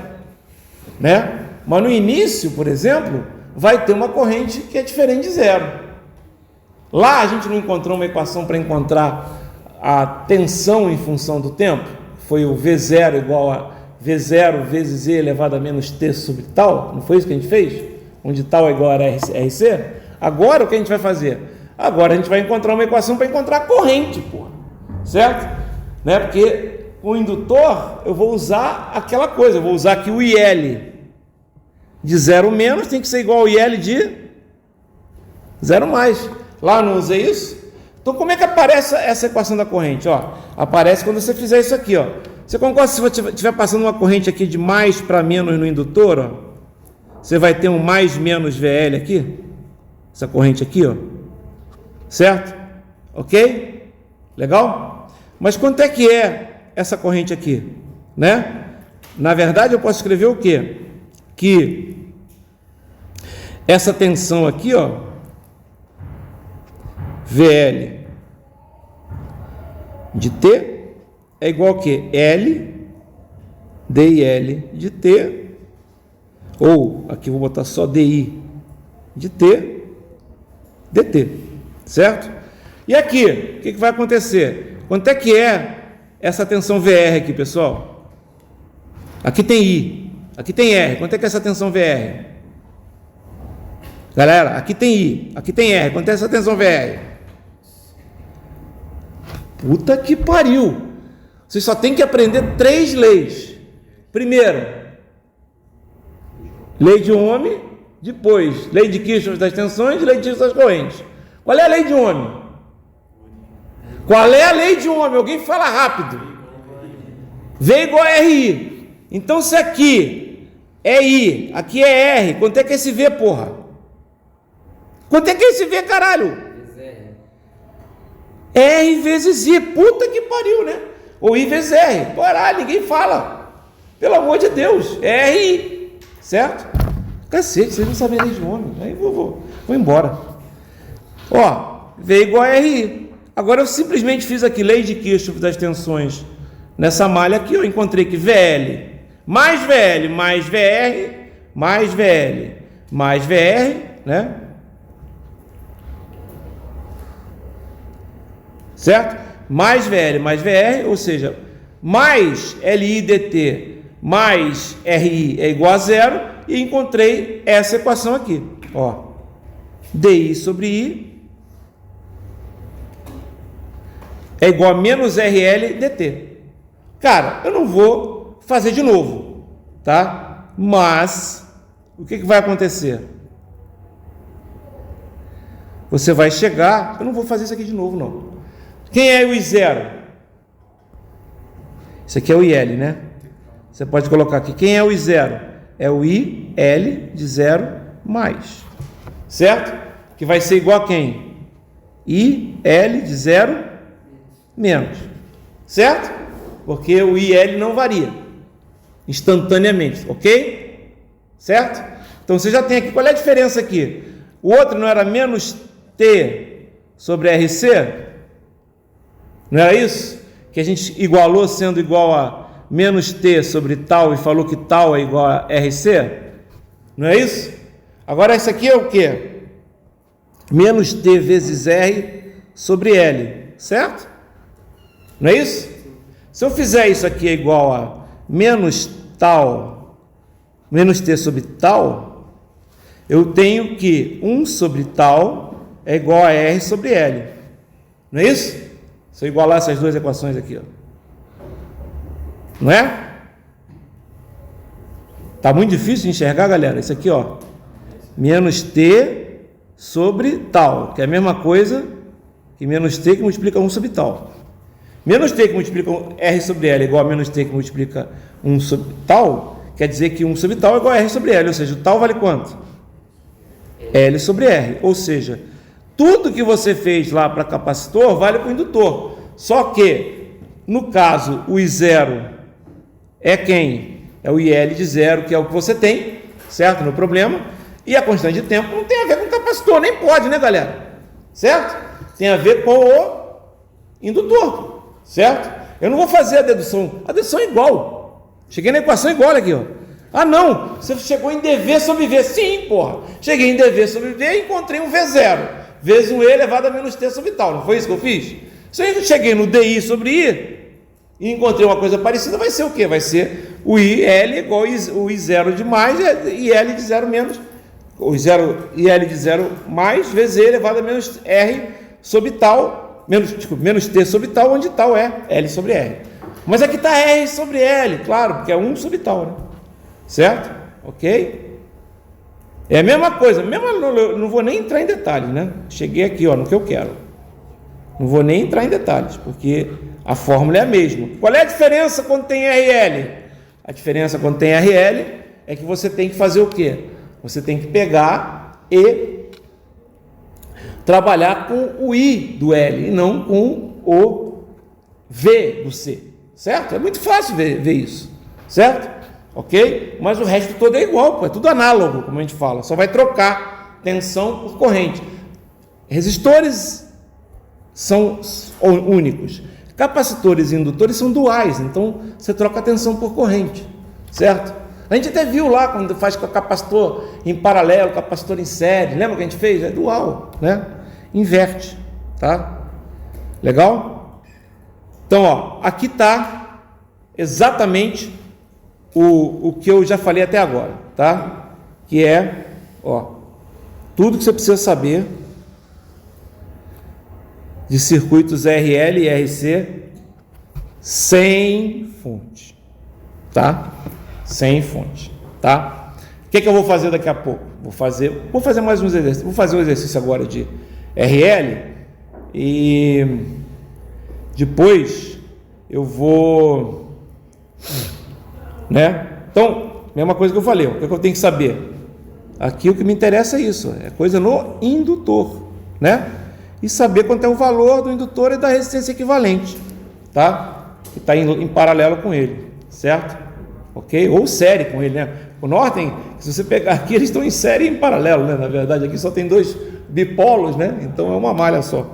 né? Mas no início, por exemplo, vai ter uma corrente que é diferente de zero. Lá a gente não encontrou uma equação para encontrar a tensão em função do tempo? Foi o V0 igual a V0 vezes E elevado a menos T sobre tal? Não foi isso que a gente fez? Onde tal é igual a RC? Agora o que a gente vai fazer? Agora a gente vai encontrar uma equação para encontrar a corrente, porra. Certo? Né? Porque com o indutor eu vou usar aquela coisa, eu vou usar aqui o IL de 0 menos, tem que ser igual ao IL de 0 mais. Lá eu não usei isso? Então como é que aparece essa equação da corrente? Ó, aparece quando você fizer isso aqui, ó. Você concorda se você estiver passando uma corrente aqui de mais para menos no indutor, ó? Você vai ter um mais menos VL aqui? Essa corrente aqui, ó. Certo? Ok? Legal? Mas quanto é que é essa corrente aqui? Né? Na verdade eu posso escrever o quê? Que essa tensão aqui, ó, VL de T é igual a quê? L DIL de T, ou aqui vou botar só DI de T dt, certo? E aqui, o que vai acontecer? Quanto é que é essa tensão VR aqui, pessoal? Aqui tem I, aqui tem R. Quanto é que é essa tensão VR? Galera, aqui tem I, aqui tem R. Quanto é essa tensão VR? Puta que pariu! Vocês só tem que aprender 3 leis. Primeiro, lei de Ohm, depois, lei de Kirchhoff das tensões e lei de Kirchhoff das correntes. Qual é a lei de Ohm? Qual é a lei de Ohm? Alguém fala rápido. V igual a RI. Então, se aqui é I, aqui é R, quanto é que é esse V, porra? Quanto é que é esse V, caralho? R vezes I. Puta que pariu, né? Ou I vezes R. Caralho, ninguém fala. Pelo amor de Deus. É RI. Certo? Cacete, vocês não sabem a lei de Ohm. Aí vou embora. Ó, V igual a RI. Agora eu simplesmente fiz aqui lei de Kirchhoff das tensões. Nessa malha aqui eu encontrei que VL mais VL mais VR mais VL mais VR, né? Certo? Mais VL mais VR, ou seja, mais LI dt mais RI é igual a 0, e encontrei essa equação aqui, ó, DI sobre I é igual a menos RL dt. Cara, eu não vou fazer de novo, tá? Mas o que vai acontecer? Você vai chegar, eu não vou fazer isso aqui de novo, não. Quem é o I0? Isso aqui é o IL, né? Você pode colocar aqui. Quem é o I0? É o IL de 0 mais. Certo? Que vai ser igual a quem? IL de 0 menos. Certo? Porque o IL não varia instantaneamente, ok? Certo? Então você já tem aqui. Qual é a diferença aqui? O outro não era menos T sobre RC? Não era isso? Que a gente igualou sendo igual a menos T sobre tal e falou que tal é igual a RC? Não é isso? Agora isso aqui é o quê? Menos T vezes R sobre L, certo? Não é isso? Se eu fizer isso aqui é igual a menos tal, menos T sobre tal, eu tenho que 1 sobre tal é igual a R sobre L. Não é isso? Se eu igualar essas duas equações aqui, ó. Não é? Tá muito difícil de enxergar, galera. Isso aqui, ó. Menos T sobre tal, que é a mesma coisa que menos T que multiplica 1 sobre tal. Menos T que multiplica R sobre L igual a menos T que multiplica 1 sobre tal, quer dizer que 1 sobre tal é igual a R sobre L, ou seja, o tal vale quanto? L sobre R, ou seja, tudo que você fez lá para capacitor vale para o indutor, só que, no caso, o I0 é quem? É o IL de 0, que é o que você tem, certo? No problema, e a constante de tempo não tem a ver com o capacitor, nem pode, né, galera? Certo? Tem a ver com o indutor, certo? Eu não vou fazer a dedução é igual. Cheguei na equação igual aqui, ó. Ah, não, você chegou em dV sobre V. Sim, porra. Cheguei em dV sobre V e encontrei um V0. Vezes um E elevado a menos T sobre tal. Não foi isso que eu fiz? Se eu cheguei no DI sobre I e encontrei uma coisa parecida, vai ser o quê? Vai ser o IL igual o I0 de mais e IL de 0 menos. O IL de 0 mais vezes E elevado a menos R sobre tal. Menos T sobre tal, onde tal é L sobre R. Mas aqui está R sobre L, claro, porque é 1 sobre tal, né? Certo? Ok? É a mesma coisa, não vou nem entrar em detalhes, né? Cheguei aqui, ó, no que eu quero. Não vou nem entrar em detalhes, porque a fórmula é a mesma. Qual é a diferença quando tem RL? A diferença quando tem RL é que você tem que fazer o quê? Você tem que pegar e trabalhar com o I do L e não com o V do C, certo? É muito fácil ver isso, certo? Ok? Mas o resto todo é igual, pô, é tudo análogo, como a gente fala, só vai trocar tensão por corrente. Resistores são únicos, capacitores e indutores são duais, então você troca a tensão por corrente, certo? A gente até viu lá quando faz com o capacitor em paralelo, capacitor em série, lembra que a gente fez? É dual, né? Inverte, tá? Legal? Então, ó, aqui está exatamente o que eu já falei até agora, tá? Que é, ó, tudo que você precisa saber de circuitos RL e RC sem fonte, tá? Sem fonte, tá? O que eu vou fazer daqui a pouco? Vou fazer mais uns exercícios. Vou fazer um exercício agora de RL e depois eu vou, né? Então, mesma coisa que eu falei, o que eu tenho que saber? Aqui o que me interessa é isso, é coisa no indutor, né? E saber quanto é o valor do indutor e da resistência equivalente, tá? Que está em paralelo com ele, certo? Ok? Ou série com ele, né? O Norton, se você pegar aqui, eles estão em série e em paralelo, né? Na verdade, aqui só tem dois bipolos, né? Então é uma malha só.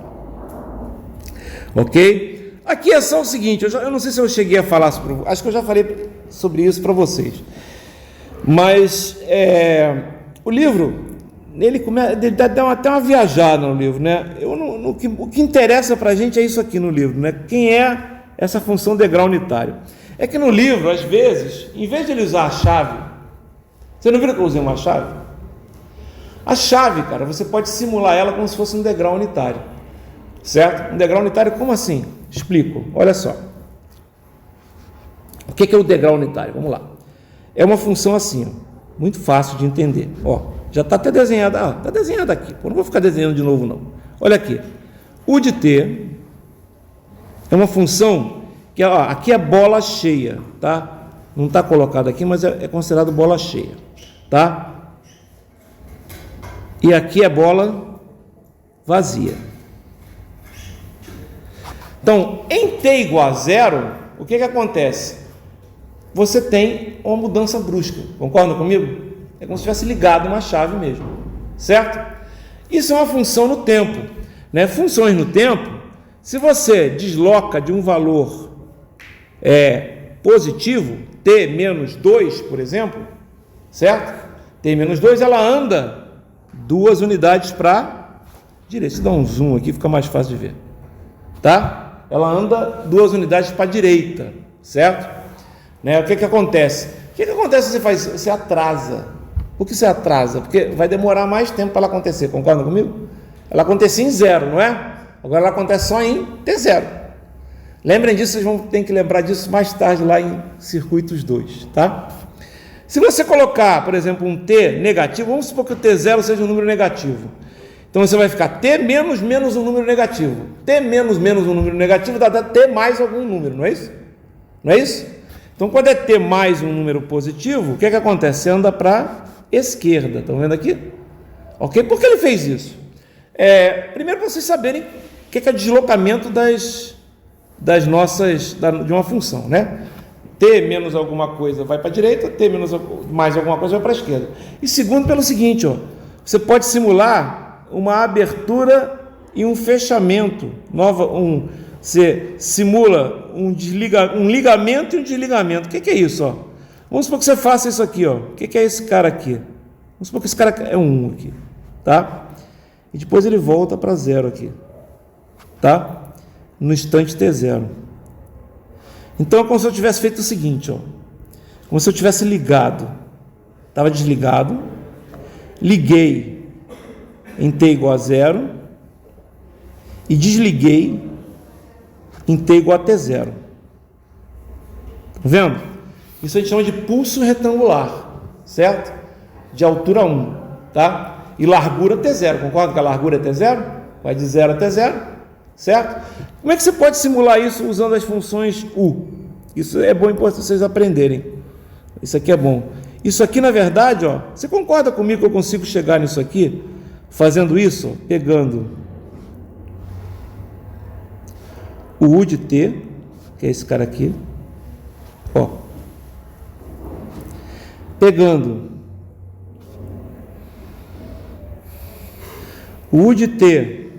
Ok? Aqui é só o seguinte, eu não sei se eu cheguei a falar sobre, acho que eu já falei sobre isso para vocês, mas o livro, ele dá até uma viajada no livro, né? O que interessa para a gente é isso aqui no livro, né? Quem é essa função degrau unitário? É que no livro, às vezes, em vez de ele usar a chave, você não viu que eu usei uma chave? A chave, cara, você pode simular ela como se fosse um degrau unitário, certo? Um degrau unitário, como assim? Explico, olha só. O que é o degrau unitário? Vamos lá. É uma função assim, ó, muito fácil de entender. Ó, já está até desenhada, está desenhada aqui. Pô, não vou ficar desenhando de novo, não. Olha aqui. U de t é uma função que, ó, aqui é bola cheia, tá? Não está colocado aqui, mas é considerado bola cheia, tá? E aqui é bola vazia. Então, em t igual a zero, o que acontece? Você tem uma mudança brusca, concorda comigo? É como se tivesse ligado uma chave mesmo, certo? Isso é uma função no tempo, né? Funções no tempo, se você desloca de um valor positivo, t menos 2, por exemplo, certo? T menos 2, ela anda 2 unidades para direita. Se dá um zoom aqui, fica mais fácil de ver, tá? Ela anda 2 unidades para a direita, certo? Né? O que acontece? O que acontece se você atrasa? Por que você atrasa? Porque vai demorar mais tempo para ela acontecer, concorda comigo? Ela acontecia em zero, não é? Agora ela acontece só em T0. Lembrem disso, vocês vão ter que lembrar disso mais tarde lá em circuitos 2, tá? Se você colocar, por exemplo, um T negativo, vamos supor que o T0 seja um número negativo. Então você vai ficar T menos menos um número negativo. T menos menos um número negativo dá T mais algum número, não é isso? Não é isso? Então quando é T mais um número positivo, o que acontece? Você anda para a esquerda, estão vendo aqui? Ok? Por que ele fez isso? Primeiro para vocês saberem o que é deslocamento de uma função, né? T menos alguma coisa vai para a direita, T menos mais alguma coisa vai para a esquerda. E segundo, pelo seguinte, ó, você pode simular uma abertura e um fechamento, você simula um ligamento e um desligamento. O que é isso? Ó? Vamos supor que você faça isso aqui. Ó. O que é esse cara aqui? Vamos supor que esse cara é 1 aqui, tá? E depois ele volta para 0 aqui, tá? No instante T0. Então é como se eu tivesse feito o seguinte, ó. Como se eu tivesse ligado. Estava desligado. Liguei em t igual a 0 e desliguei em t igual a T0. Tá vendo? Isso a gente chama de pulso retangular, certo? De altura 1, tá? E largura T0, concorda que a largura é T0? Vai de 0 a T0, certo? Como é que você pode simular isso usando as funções U? Isso é bom, importante vocês aprenderem. Isso aqui é bom. Isso aqui, na verdade, ó, você concorda comigo que eu consigo chegar nisso aqui, fazendo isso, ó, pegando o U de T, que é esse cara aqui, ó, pegando o U de T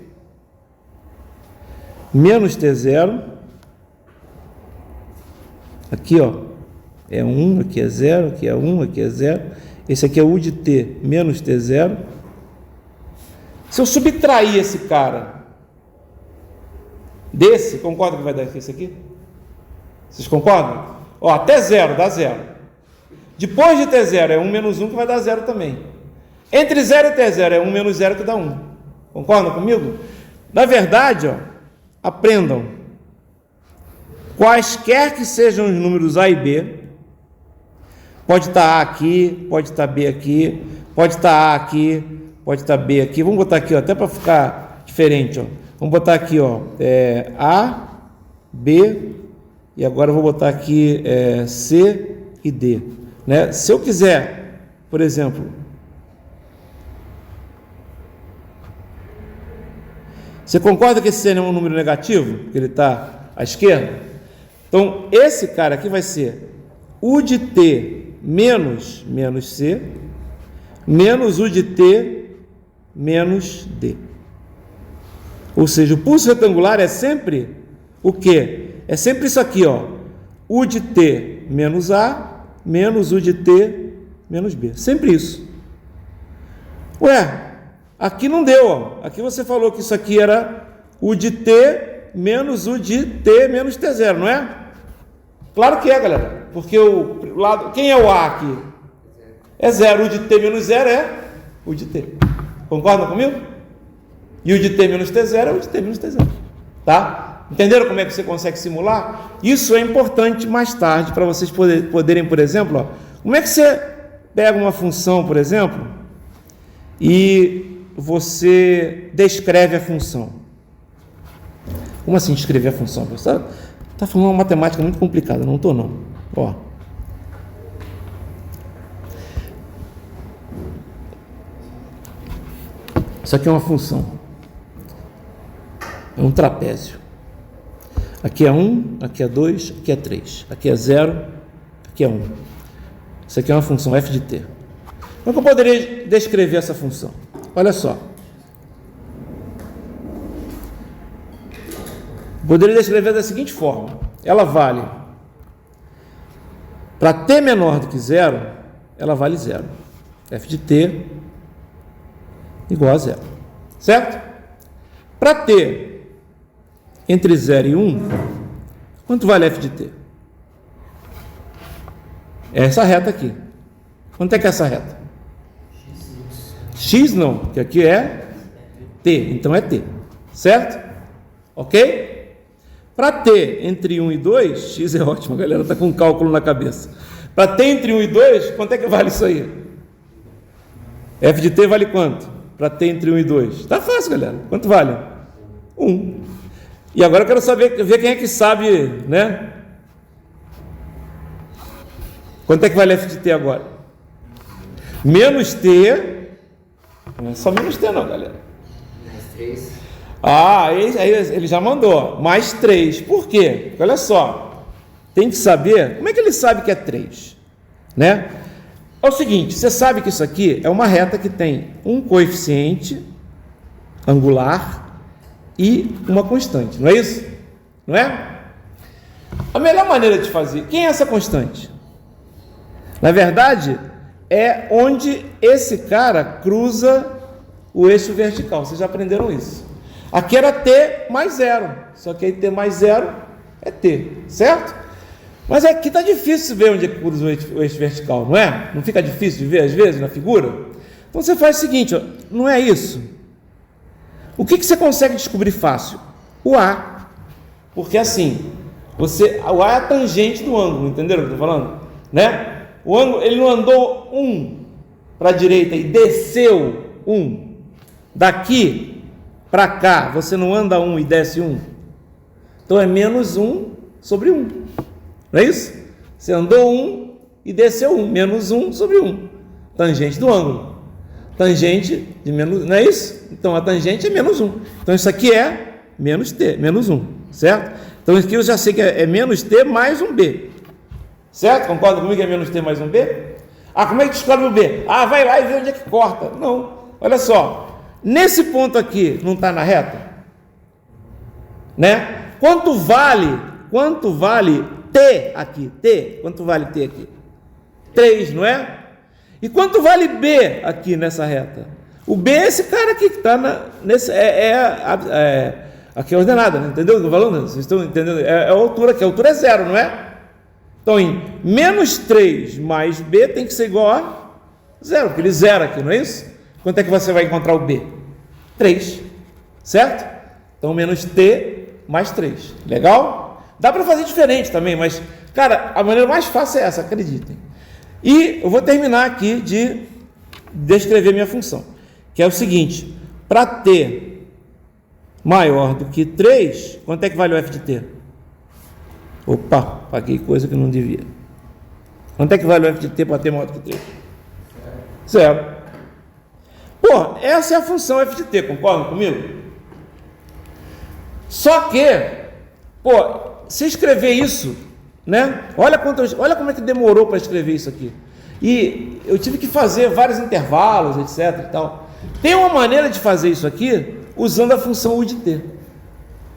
menos T0, aqui, ó, é 1, aqui é 0, aqui é 1, aqui é 0, esse aqui é U de T menos T0. Se eu subtrair esse cara desse, concorda que vai dar esse aqui? Vocês concordam? Ó, até 0 dá 0. Depois de T0 é 1 menos 1 que vai dar 0 também. Entre 0 e T0 é 1 menos 0 que dá 1. Concordam comigo? Na verdade, ó, aprendam. Quaisquer que sejam os números A e B, pode estar A aqui, pode estar B aqui, pode estar A aqui, pode estar B aqui. Vamos botar aqui, ó, até para ficar diferente, ó. Vamos botar aqui, ó, A, B, e agora eu vou botar aqui C e D, né? Se eu quiser, por exemplo, você concorda que esse C não é um número negativo? Que ele está à esquerda? Então, esse cara aqui vai ser U de T menos C, menos U de T menos D. Ou seja, o pulso retangular é sempre o quê? É sempre isso aqui, ó. U de T menos A, menos U de T menos B. Sempre isso. Ué, aqui não deu, ó. Aqui você falou que isso aqui era U de T menos U de T menos T0, não é? Claro que é, galera. Porque o lado... Quem é o A aqui? É 0. U de T menos 0 é U de T. Concordam comigo? E U de T menos T0 é U de T menos T0. Tá? Entenderam como é que você consegue simular? Isso é importante mais tarde para vocês poderem, por exemplo, ó, como é que você pega uma função, por exemplo, e você descreve a função. Como assim descrever a função? Você está falando uma matemática muito complicada, não estou não. Ó. Isso aqui é uma função. É um trapézio. Aqui é 1, aqui é 2, aqui é 3. Aqui é 0, aqui é 1. Isso aqui é uma função f de t. Como é que eu poderia descrever essa função? Olha só. Poderia descrever da seguinte forma. Ela vale, para t menor do que 0, ela vale 0. F de t igual a 0. Certo? Para t entre 0 e 1, quanto vale f de t? É essa reta aqui. Quanto é que é essa reta? X não, que aqui é t, então é t. Certo? Ok? Para t entre 1 e 2, x é ótimo, a galera está com um cálculo na cabeça. Para t entre 1 e 2, quanto é que vale isso aí? F de t vale quanto? Para t entre 1 e 2. Está fácil, galera. Quanto vale? 1. E agora eu quero ver quem é que sabe, né? Quanto é que vale f de t agora? Menos t. Não é só menos t não, galera. Mais 3. Ah, aí ele já mandou. Mais 3. Por quê? Porque olha só. Tem que saber. Como é que ele sabe que é 3? Né? É o seguinte. Você sabe que isso aqui é uma reta que tem um coeficiente angular e uma constante. Não é isso? Não é? A melhor maneira de fazer. Quem é essa constante? Na verdade, é onde esse cara cruza o eixo vertical. Vocês já aprenderam isso. Aqui era t mais 0. Só que aí t mais 0 é t. Certo? Mas aqui está difícil ver onde é que cruza o eixo vertical, não é? Não fica difícil de ver às vezes na figura? Então você faz o seguinte, ó, não é isso? O que você consegue descobrir fácil? O A. Porque assim, o A é a tangente do ângulo, entenderam o que eu estou falando? Né? O ângulo, ele não andou 1 para a direita e desceu 1. Daqui para cá, você não anda 1 e desce 1. Então é menos 1 sobre 1. Não é isso? Você andou 1 e desceu 1. Menos 1 sobre 1. Tangente do ângulo. Tangente de menos... Não é isso? Então a tangente é menos 1. Então isso aqui é menos t, menos 1. Certo? Então aqui eu já sei que é menos t mais um b. Certo? Concorda comigo que é menos t mais um b? Ah, como é que descobre o b? Ah, vai lá e vê onde é que corta. Não. Olha só. Nesse ponto aqui, não está na reta? Né? Quanto vale t aqui? T. Quanto vale t aqui? 3, não é? E quanto vale b aqui nessa reta? O b é esse cara aqui que está nesse... Aqui é ordenada, né? Entendeu o que eu estou falando? Vocês estão entendendo? É a altura, que a altura é zero, não é? Então, em menos 3 mais B tem que ser igual a zero, porque ele zera aqui, não é isso? Quanto é que você vai encontrar o B? 3, certo? Então, menos T mais 3. Legal? Dá para fazer diferente também, mas, cara, a maneira mais fácil é essa, acreditem. E eu vou terminar aqui de descrever minha função, que é o seguinte: para T maior do que 3, quanto é que vale o f de T? Opa, paguei coisa que não devia. Quanto é que vale o f de T para T maior do que 3? Zero. Pô, essa é a função f de T, concordam comigo? Só que, pô, se escrever isso, né? Olha como é que demorou para escrever isso aqui. E eu tive que fazer vários intervalos, etc e tal. Tem uma maneira de fazer isso aqui usando a função u de t.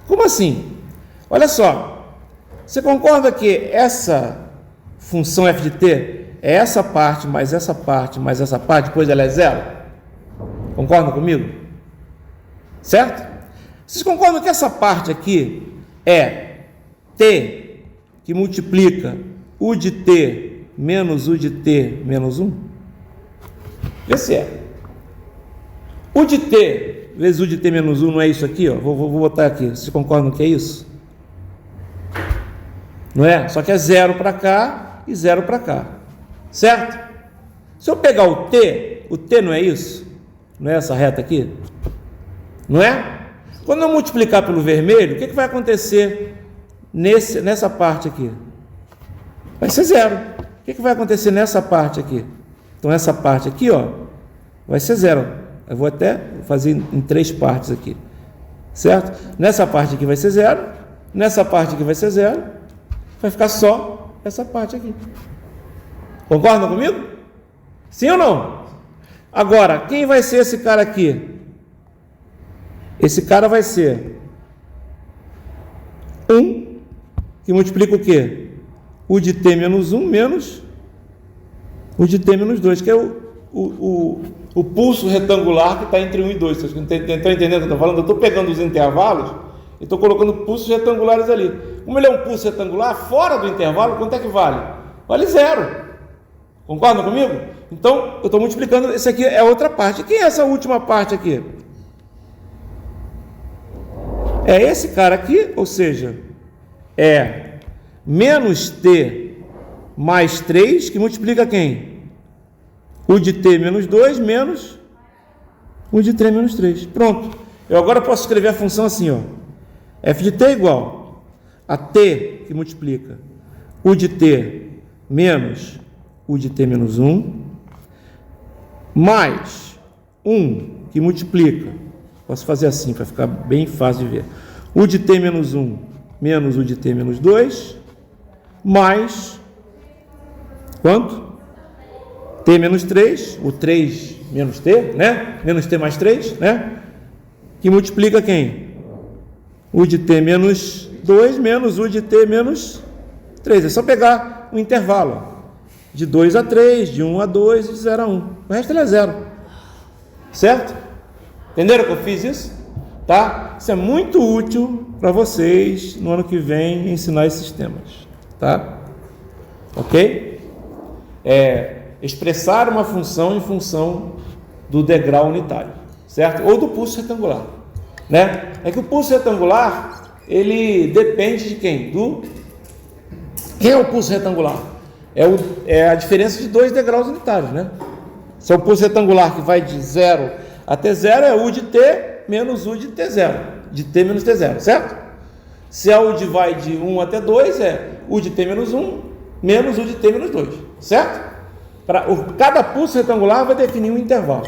Como assim? Olha só. Você concorda que essa função f de t é essa parte mais essa parte mais essa parte, depois ela é zero? Concordam comigo? Certo? Vocês concordam que essa parte aqui é t que multiplica u de t menos u de t menos 1? Vê se é. U de t vezes u de t menos 1 não é isso aqui? Ó? Vou botar aqui. Vocês concordam que é isso? Não é? Só que é 0 para cá e 0 para cá. Certo? Se eu pegar o t não é isso? Não é essa reta aqui? Não é? Quando eu multiplicar pelo vermelho, o que vai acontecer nessa parte aqui? Vai ser 0. O que vai acontecer nessa parte aqui? Então, essa parte aqui, ó, vai ser 0. Eu vou até fazer em 3 partes aqui. Certo? Nessa parte aqui vai ser 0. Nessa parte aqui vai ser 0. Vai ficar só essa parte aqui. Concordam comigo? Sim ou não? Agora, quem vai ser esse cara aqui? Esse cara vai ser 1, que multiplica o quê? U de t menos 1 menos U de t menos 2, que é o pulso retangular que está entre 1 e 2. Vocês estão entendendo o que eu estou falando? Eu estou pegando os intervalos e estou colocando pulsos retangulares ali. Como ele é um pulso retangular, fora do intervalo, quanto é que vale? Vale 0. Concordam comigo? Então, eu estou multiplicando, esse aqui é outra parte. Quem é essa última parte aqui? É esse cara aqui, ou seja, é menos t mais 3, que multiplica quem? U de t menos 2 menos U de t menos 3. Pronto. Eu agora posso escrever a função assim, ó. F de t é igual a t, que multiplica U de t menos U de t menos 1, mais 1, que multiplica, posso fazer assim para ficar bem fácil de ver, U de t menos 1 menos U de t menos 2, mais quanto? T menos 3, o 3 menos t, né? Menos t mais 3, né? Que multiplica quem? U de t menos 2 menos U de t menos 3. É só pegar um intervalo, ó, de 2 a 3, de 1 a 2 e de 0 a 1. O resto ele é 0. Certo? Entenderam que eu fiz isso? Tá? Isso é muito útil para vocês no ano que vem ensinar esses temas. Tá? Ok? Expressar uma função em função do degrau unitário. Certo? Ou do pulso retangular. Né? É que o pulso retangular, ele depende de quem? Quem é o pulso retangular? É a diferença de 2 degraus unitários, né? Se é o pulso retangular que vai de 0 até 0, é U de t menos U de t0, de t menos t0, certo? Se é o de vai de 1 até 2, é U de t menos 1 menos U de t menos 2, certo? Cada pulso retangular vai definir um intervalo.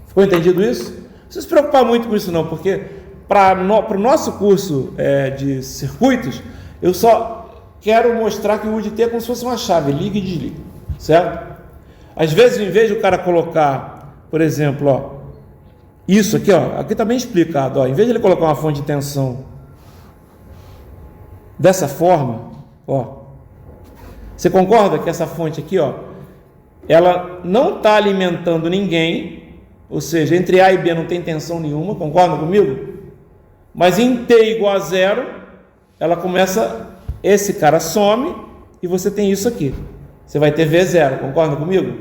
Ficou entendido isso? Não precisa se preocupar muito com isso não, porque para o nosso curso de circuitos, eu só quero mostrar que o U de t é como se fosse uma chave, liga e desliga, certo? Às vezes, em vez de o cara colocar, por exemplo, ó, isso aqui, ó, aqui está bem explicado, ó, em vez de ele colocar uma fonte de tensão dessa forma, ó, você concorda que essa fonte aqui, ó, ela não está alimentando ninguém, ou seja, entre A e B não tem tensão nenhuma, concordam comigo? Mas em t igual a 0, ela começa, esse cara some e você tem isso aqui. Você vai ter V0, concorda comigo?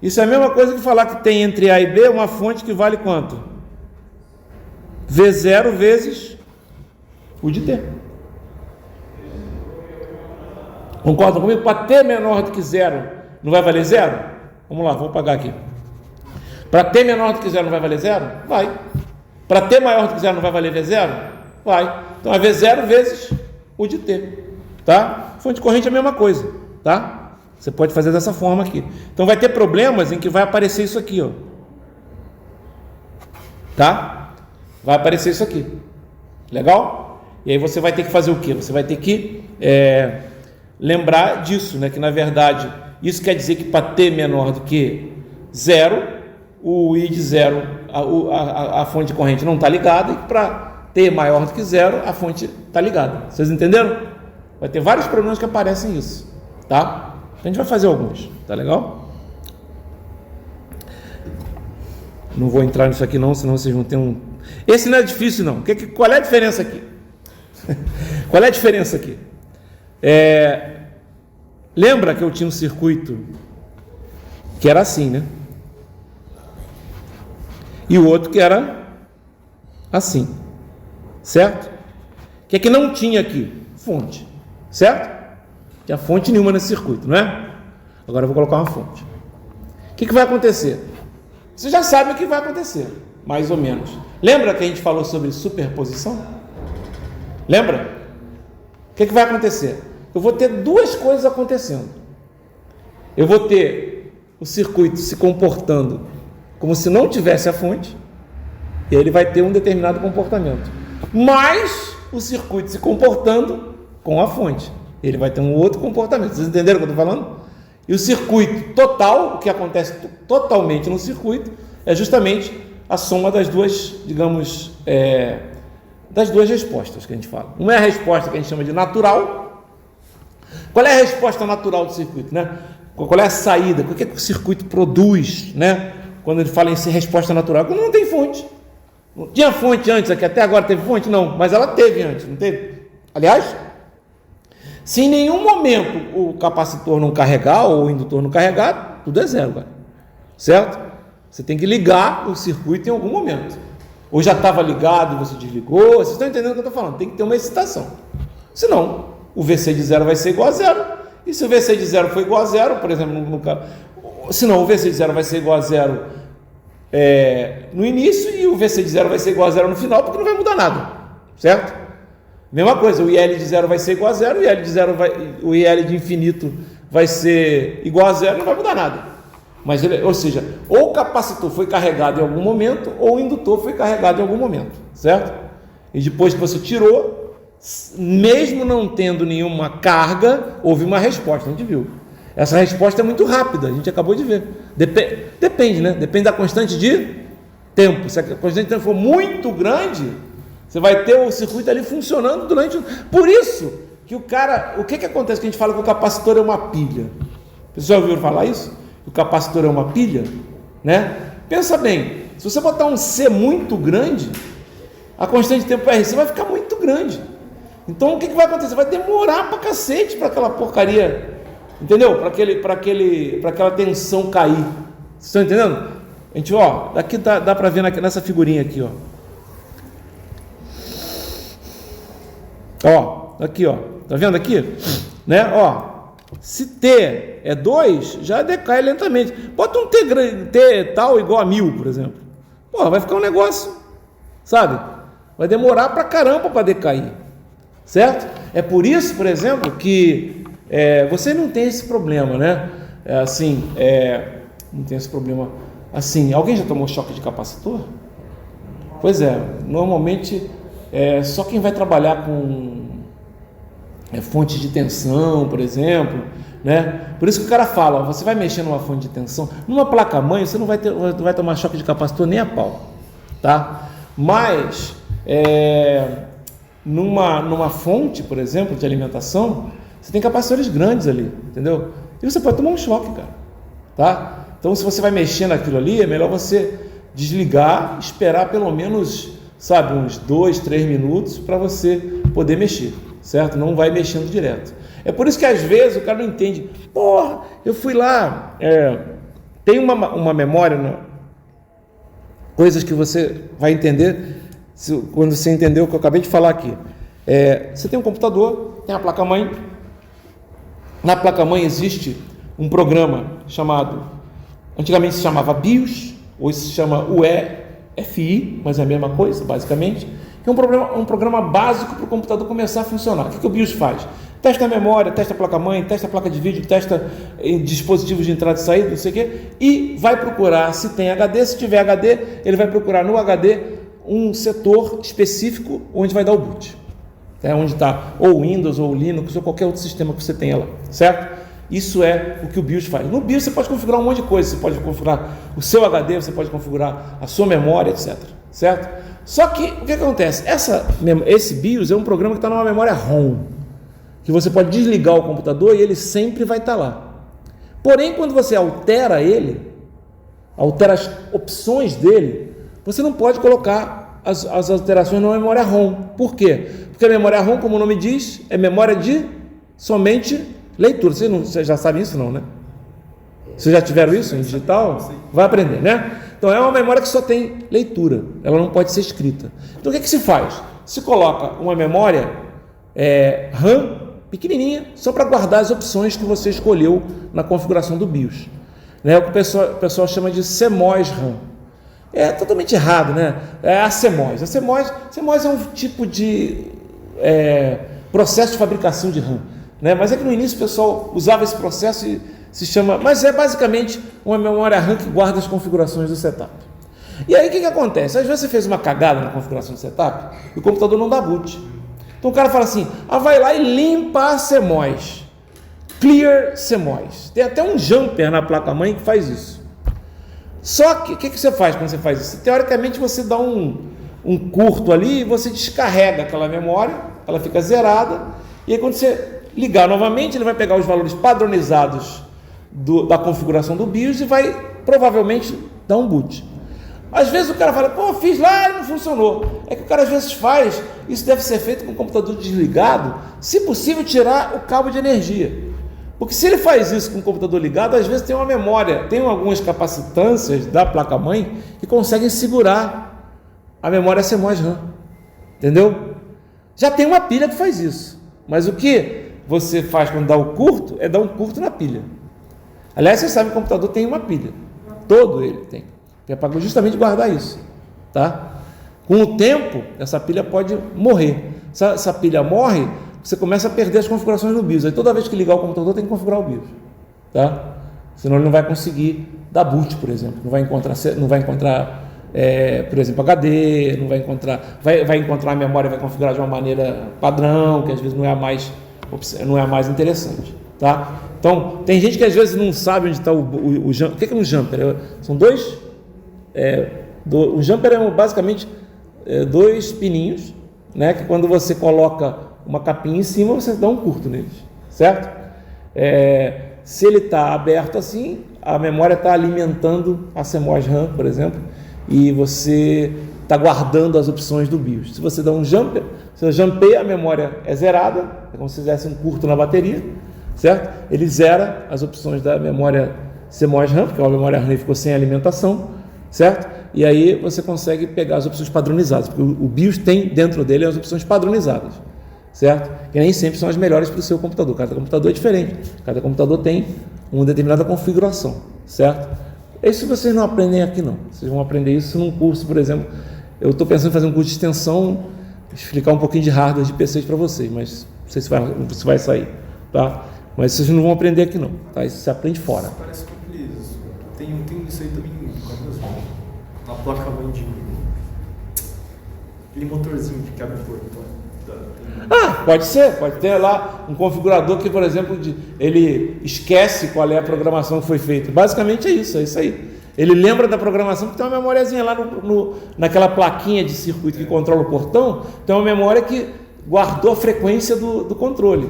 Isso é a mesma coisa que falar que tem entre A e B uma fonte que vale quanto? V0 vezes o de T. Concorda comigo? Para T menor do que 0, não vai valer 0? Vamos lá, vou apagar aqui. Para T menor do que 0 não vai valer 0? Vai. Para T maior do que 0 não vai valer V0? Vai. Então é V0 vezes o de T. Tá? Fonte corrente é a mesma coisa. Tá? Você pode fazer dessa forma aqui. Então vai ter problemas em que vai aparecer isso aqui, ó. Tá? Vai aparecer isso aqui. Legal? E aí você vai ter que fazer o quê? Você vai ter que lembrar disso, né? Que na verdade isso quer dizer que para T menor do que 0, o I de 0, a fonte corrente não está ligada, e para T maior do que 0, a fonte está ligada. Vocês entenderam? Vai ter vários problemas que aparecem isso, tá? A gente vai fazer alguns, tá legal? Não vou entrar nisso aqui não, senão vocês vão ter um... Esse não é difícil não. Qual é a diferença aqui? Qual é a diferença aqui? Lembra que eu tinha um circuito que era assim, né? E o outro que era assim, certo? O que é que não tinha aqui? Fonte, certo? Tinha fonte nenhuma nesse circuito, não é? Agora eu vou colocar uma fonte. O que vai acontecer? Você já sabe o que vai acontecer, mais ou menos. Lembra que a gente falou sobre superposição? Lembra? O que vai acontecer? Eu vou ter duas coisas acontecendo. Eu vou ter o circuito se comportando como se não tivesse a fonte, e aí ele vai ter um determinado comportamento. Mas o circuito se comportando com a fonte, ele vai ter um outro comportamento. Vocês entenderam o que eu estou falando? E o circuito total, o que acontece totalmente no circuito, é justamente a soma das duas, digamos, das duas respostas que a gente fala. Uma é a resposta que a gente chama de natural. Qual é a resposta natural do circuito, né? Qual é a saída? O que é que o circuito produz, né? Quando ele fala em resposta natural, quando não tem fonte. Não tinha fonte antes aqui, até agora teve fonte? Não, mas ela teve antes, não teve? Aliás, se em nenhum momento o capacitor não carregar ou o indutor não carregar, tudo é zero, cara. Certo? Você tem que ligar o circuito em algum momento. Ou já estava ligado e você desligou. Vocês estão entendendo o que eu estou falando? Tem que ter uma excitação. Senão, o VC de zero vai ser igual a zero. E se o VC de zero for igual a zero, por exemplo, senão o VC de zero vai ser igual a zero no início e o VC de zero vai ser igual a zero no final, porque não vai mudar nada. Certo? Mesma coisa, o IL de zero vai ser igual a zero, o IL de infinito vai ser igual a zero, não vai mudar nada. Mas ou seja, ou o capacitor foi carregado em algum momento, ou o indutor foi carregado em algum momento, certo? E depois que você tirou, mesmo não tendo nenhuma carga, houve uma resposta, a gente viu. Essa resposta é muito rápida, a gente acabou de ver. Depende, né? Depende da constante de tempo. Se a constante de tempo for muito grande, você vai ter o circuito ali funcionando durante... Por isso que o cara... O que acontece que a gente fala que o capacitor é uma pilha? Vocês já ouviram falar isso? O capacitor é uma pilha, né? Pensa bem, se você botar um C muito grande, a constante de tempo RC vai ficar muito grande. Então o que vai acontecer? Vai demorar pra cacete para aquela porcaria, entendeu? Para aquela tensão cair. Vocês estão entendendo? A gente, ó, daqui dá para ver nessa figurinha aqui, ó. Ó, aqui, ó. Tá vendo aqui? Né? Ó. Se T é 2, já decai lentamente. Bota um T tal igual a 1000, por exemplo. Pô, vai ficar um negócio, sabe? Vai demorar pra caramba para decair. Certo? É por isso, por exemplo, que você não tem esse problema, né? Não tem esse problema. Assim, alguém já tomou choque de capacitor? Pois é, normalmente só quem vai trabalhar com fonte de tensão, por exemplo, né? Por isso que o cara fala, você vai mexer numa fonte de tensão, numa placa-mãe, você não vai tomar choque de capacitor nem a pau, tá? Mas numa fonte, por exemplo, de alimentação, você tem capacitores grandes ali, entendeu? E você pode tomar um choque, cara, tá? Então, se você vai mexer naquilo ali, é melhor você desligar, esperar pelo menos sabe, uns 2, 3 minutos para você poder mexer, certo? Não vai mexendo direto. É por isso que às vezes o cara não entende. Porra, eu fui lá, tem uma memória, né? Coisas que você vai entender quando você entender o que eu acabei de falar aqui. Você tem um computador, tem a placa-mãe. Na placa-mãe existe um programa chamado, antigamente se chamava BIOS, hoje se chama UEFI, mas é a mesma coisa, basicamente, que é um programa básico para o computador começar a funcionar. O que o BIOS faz? Testa a memória, testa a placa-mãe, testa a placa de vídeo, testa dispositivos de entrada e saída, não sei o quê, e vai procurar se tem HD. Se tiver HD, ele vai procurar no HD um setor específico onde vai dar o boot. Onde está ou Windows ou Linux ou qualquer outro sistema que você tenha lá, certo? Isso é o que o BIOS faz. No BIOS você pode configurar um monte de coisa, você pode configurar o seu HD, você pode configurar a sua memória, etc. Certo? Só que o que acontece? Esse BIOS é um programa que está numa memória ROM, que você pode desligar o computador e ele sempre vai estar lá. Porém, quando você altera ele, altera as opções dele, você não pode colocar as alterações na memória ROM. Por quê? Porque a memória ROM, como o nome diz, é memória de somente leitura. Vocês já sabem isso, não, né? Vocês já tiveram isso em digital? Vai aprender, né? Então é uma memória que só tem leitura, ela não pode ser escrita. Então o que se faz? Se coloca uma memória RAM pequenininha, só para guardar as opções que você escolheu na configuração do BIOS. O que o pessoal chama de CMOS RAM. É totalmente errado, né? É a CMOS. A CMOS é um tipo de processo de fabricação de RAM, né? Mas é que no início o pessoal usava esse processo e se chama... Mas é basicamente uma memória RAM que guarda as configurações do setup. E aí o que acontece? Às vezes você fez uma cagada na configuração do setup e o computador não dá boot. Então o cara fala assim, vai lá e limpa a CMOS. Clear CMOS. Tem até um jumper na placa-mãe que faz isso. Só que o que você faz quando você faz isso? Teoricamente você dá um curto ali e você descarrega aquela memória, ela fica zerada, e aí quando você ligar novamente, ele vai pegar os valores padronizados da configuração do BIOS e vai provavelmente dar um boot. Às vezes o cara fala, fiz lá e não funcionou. É que o cara às vezes faz, isso deve ser feito com o computador desligado, se possível tirar o cabo de energia. Porque se ele faz isso com o computador ligado, às vezes tem uma memória, tem algumas capacitâncias da placa-mãe que conseguem segurar a memória CMOS RAM. Entendeu? Já tem uma pilha que faz isso. Mas o que você faz quando dá o curto, é dar um curto na pilha. Aliás, você sabe que o computador tem uma pilha. Todo ele tem. Que é para justamente guardar isso. Tá? Com o tempo, essa pilha pode morrer. Essa pilha morre, você começa a perder as configurações do BIOS. Aí toda vez que ligar o computador tem que configurar o BIOS, tá? Senão ele não vai conseguir dar boot, por exemplo. Não vai encontrar, por exemplo, HD, não vai encontrar, vai encontrar a memória, vai configurar de uma maneira padrão, que às vezes não é a mais interessante, tá? Então, tem gente que às vezes não sabe onde está o jumper. O que é um jumper? São dois... o jumper é basicamente dois pininhos, né, que quando você coloca uma capinha em cima, você dá um curto neles, certo? Se ele está aberto assim, a memória está alimentando a CMOS RAM, por exemplo, e você está guardando as opções do BIOS. Se você dá um jumper, você jumpeia, a memória é zerada, é como se fizesse um curto na bateria, certo? Ele zera as opções da memória CMOS RAM, porque a memória RAM ficou sem alimentação, certo? E aí você consegue pegar as opções padronizadas, porque o BIOS tem dentro dele as opções padronizadas, certo? Que nem sempre são as melhores para o seu computador. Cada computador é diferente. Cada computador tem uma determinada configuração, certo? Isso vocês não aprendem aqui, não. Vocês vão aprender isso num curso, por exemplo. Eu estou pensando em fazer um curso de extensão, explicar um pouquinho de hardware de PCs para vocês, mas não sei se vai sair, tá? Mas vocês não vão aprender aqui, não, tá? Isso se aprende fora. Parece simples. Tem isso aí também na placa-mãe de... aquele motorzinho que abre o portão. Pode ser, pode ter lá um configurador que, por exemplo, ele esquece qual é a programação que foi feita. Basicamente é isso aí. Ele lembra da programação, porque tem uma memóriazinha lá naquela plaquinha de circuito que controla o portão, tem uma memória que guardou a frequência do controle.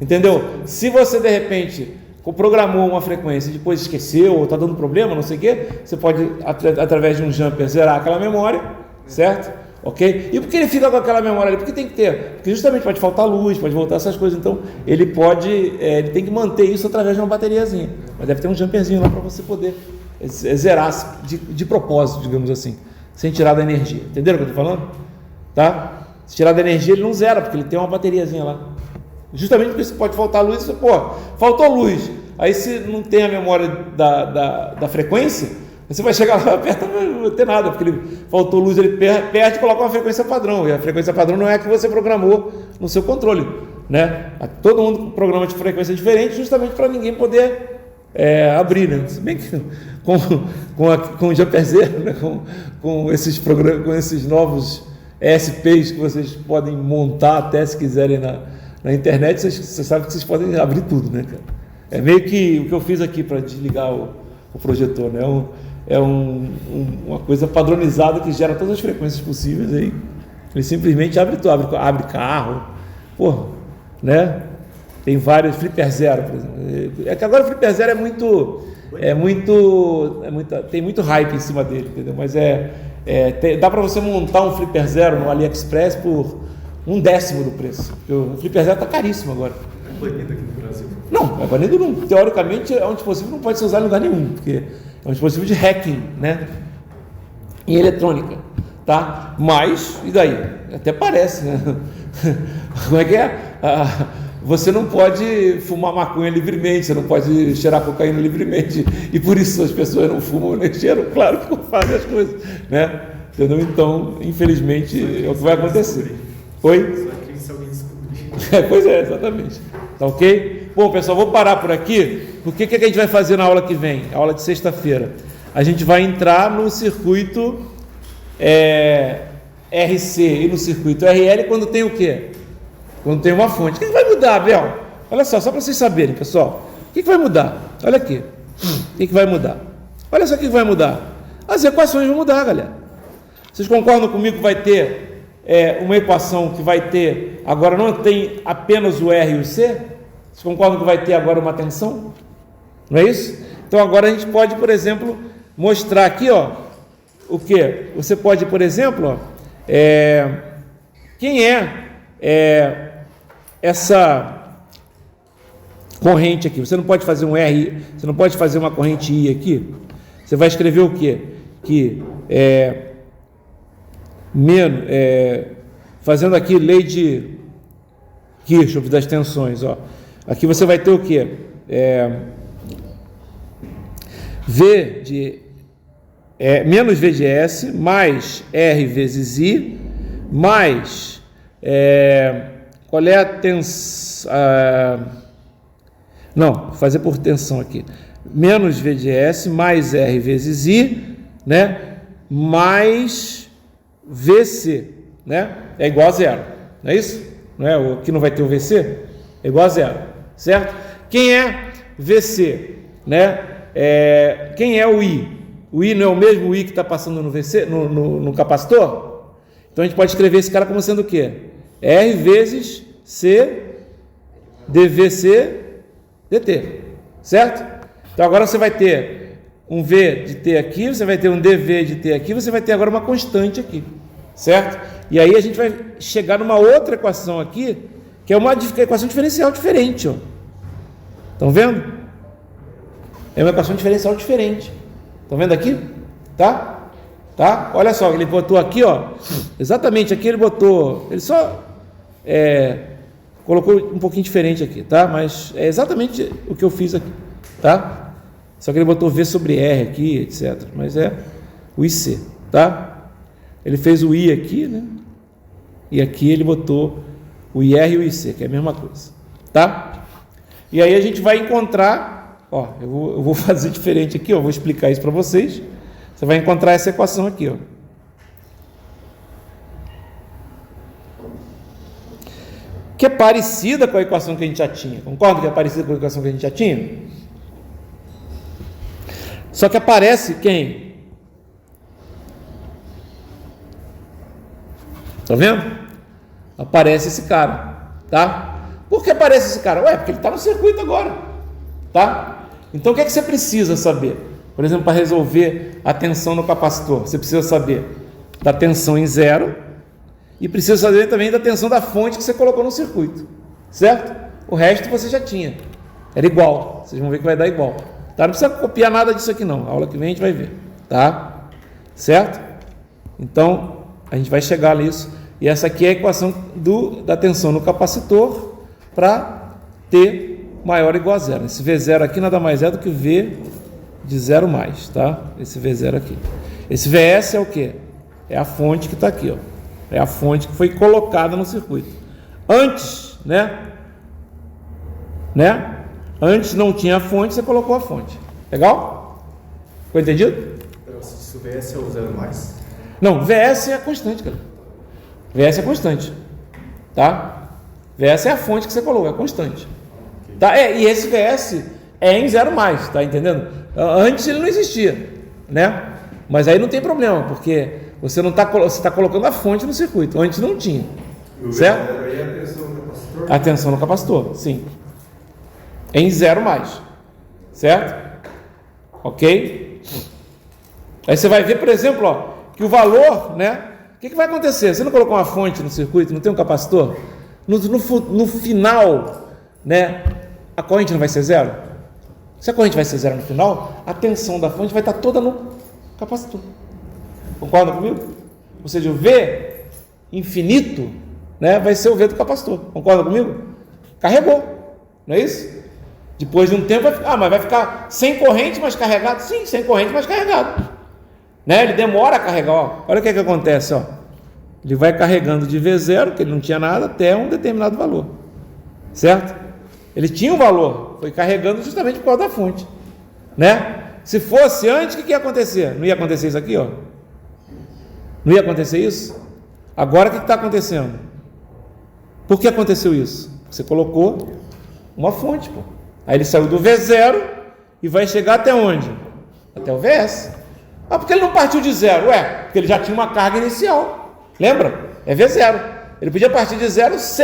Entendeu? Se você, de repente, programou uma frequência e depois esqueceu ou está dando problema, não sei o quê, você pode, através de um jumper, zerar aquela memória, certo? ok? E por que ele fica com aquela memória ali? Porque tem que ter, porque justamente pode faltar luz, pode voltar essas coisas, então ele ele tem que manter isso através de uma bateriazinha, mas deve ter um jumperzinho lá para você poder zerar de propósito, digamos assim, sem tirar da energia, entenderam o que eu estou falando? Tá? Se tirar da energia ele não zera, porque ele tem uma bateriazinha lá, justamente porque pode faltar luz, faltou luz, aí se não tem a memória da frequência, você vai chegar lá perto, não vai ter nada, porque faltou luz, ele perde e coloca uma frequência padrão, e a frequência padrão não é a que você programou no seu controle, né? Todo mundo programa de frequência diferente, justamente para ninguém poder abrir, né? Se bem que com o Jumper Zero, né? com esses programas, com esses novos ESPs que vocês podem montar até se quiserem na internet, vocês sabem que vocês podem abrir tudo, né, cara? É meio que o que eu fiz aqui para desligar o projetor, né? Uma coisa padronizada que gera todas as frequências possíveis aí. Ele simplesmente abre tudo, abre carro, porra, né? Tem vários, Flipper Zero, por exemplo. É que agora o Flipper Zero tem muito hype em cima dele, entendeu? Mas dá para você montar um Flipper Zero no AliExpress por 1/10 do preço. Porque o Flipper Zero está caríssimo agora. É banido aqui no Brasil. Não, é banido não. Teoricamente é um dispositivo que não pode ser usado em lugar nenhum, porque é um dispositivo de hacking, né? Em eletrônica, tá? Mas, e daí? Até parece, né? Como é que é? Você não pode fumar maconha livremente, você não pode cheirar cocaína livremente, e por isso as pessoas não fumam nem cheiram, claro que fazem as coisas, né? Entendeu? Então, infelizmente, é o que vai acontecer. Oi? Só que se alguém descobrir. Pois é, exatamente. Tá ok? Bom, pessoal, vou parar por aqui, porque o que a gente vai fazer na aula que vem? Aula de sexta-feira. A gente vai entrar no circuito RC e no circuito RL quando tem o quê? Quando tem uma fonte. O que vai mudar, Abel? Olha só para vocês saberem, pessoal. O que vai mudar? Olha aqui. O que vai mudar? Olha só o que vai mudar. As equações vão mudar, galera. Vocês concordam comigo que vai ter uma equação que vai ter, agora não tem apenas o R e o C? Vocês concordam que vai ter agora uma tensão? Não é isso? Então agora a gente pode, por exemplo, mostrar aqui, ó, o que? Você pode, por exemplo, ó, quem essa corrente aqui? Você não pode fazer um R, você não pode fazer uma corrente I aqui? Você vai escrever o quê? Que fazendo aqui lei de Kirchhoff das tensões, ó. Aqui você vai ter o quê? Menos V de S mais R vezes I mais qual é a tensão? Não, fazer por tensão aqui. Menos V de S mais R vezes I, né? Mais VC, né? É igual a zero, não é isso? Não é? Aqui não vai ter o VC? É igual a zero, certo? Quem é VC, né? Quem é o I? O I não é o mesmo I que está passando no VC, no capacitor? Então a gente pode escrever esse cara como sendo o quê? R vezes C dVC dt, certo? Então agora você vai ter um V de T aqui, você vai ter um dV de T aqui, você vai ter agora uma constante aqui, certo? E aí a gente vai chegar numa outra equação aqui, que é uma equação diferencial diferente, ó. Estão vendo? É uma equação diferencial diferente. Estão vendo aqui? Tá? Olha só, ele botou aqui, ó. Exatamente aqui ele botou. Ele só colocou um pouquinho diferente aqui, tá? Mas é exatamente o que eu fiz aqui, tá? Só que ele botou V sobre R aqui, etc. Mas é o IC, tá? Ele fez o I aqui, né? E aqui ele botou o IR e o IC, que é a mesma coisa, tá? E aí a gente vai encontrar, ó, eu vou fazer diferente aqui, ó, vou explicar isso para vocês. Você vai encontrar essa equação aqui, ó. Que é parecida com a equação que a gente já tinha. Concorda que é parecida com a equação que a gente já tinha? Só que aparece quem? Tá vendo? Aparece esse cara, tá? Por que aparece esse cara? Ué, porque ele está no circuito agora, tá? Então o que é que você precisa saber? Por exemplo, para resolver a tensão no capacitor, você precisa saber da tensão em zero e precisa saber também da tensão da fonte que você colocou no circuito, certo? O resto você já tinha, era igual, vocês vão ver que vai dar igual, tá? Não precisa copiar nada disso aqui não, a aula que vem a gente vai ver, tá? Certo? Então, a gente vai chegar nisso, e essa aqui é a equação da tensão no capacitor para T maior ou igual a zero. Esse V0 aqui nada mais é do que V de zero mais, tá? Esse V0 aqui. Esse VS é o quê? É a fonte que está aqui, ó. É a fonte que foi colocada no circuito. Antes, né? Antes não tinha a fonte, você colocou a fonte. Legal? Ficou entendido? Se o VS é o zero mais? Não, VS é constante, cara. VS é constante. Tá? VS é a fonte que você colocou, é constante. Tá? E esse VS é em zero mais, tá entendendo? Antes ele não existia, né? Mas aí não tem problema, porque você está colocando a fonte no circuito. Antes não tinha. Certo? Aí a tensão no capacitor? A tensão no capacitor, sim. Em zero mais. Certo? Ok? Aí você vai ver, por exemplo, ó, que o valor, né? O que vai acontecer? Você não colocou uma fonte no circuito, não tem um capacitor? No final, né? A corrente não vai ser zero? Se a corrente vai ser zero no final, a tensão da fonte vai estar toda no capacitor. Concorda comigo? Ou seja, o V infinito, né, vai ser o V do capacitor. Concorda comigo? Carregou, não é isso? Depois de um tempo mas vai ficar sem corrente, mas carregado? Sim, sem corrente, mas carregado. Né? Ele demora a carregar. Ó. Olha o que acontece. Ó. Ele vai carregando de V0, que ele não tinha nada, até um determinado valor. Certo? Ele tinha um valor, foi carregando justamente por causa da fonte. Né? Se fosse antes, o que ia acontecer? Não ia acontecer isso aqui? Ó. Não ia acontecer isso? Agora o que está acontecendo? Por que aconteceu isso? Você colocou uma fonte. Pô. Aí ele saiu do V0 e vai chegar até onde? Até o VS. Porque ele não partiu de zero? Porque ele já tinha uma carga inicial. Lembra? É V0. Ele podia partir de zero se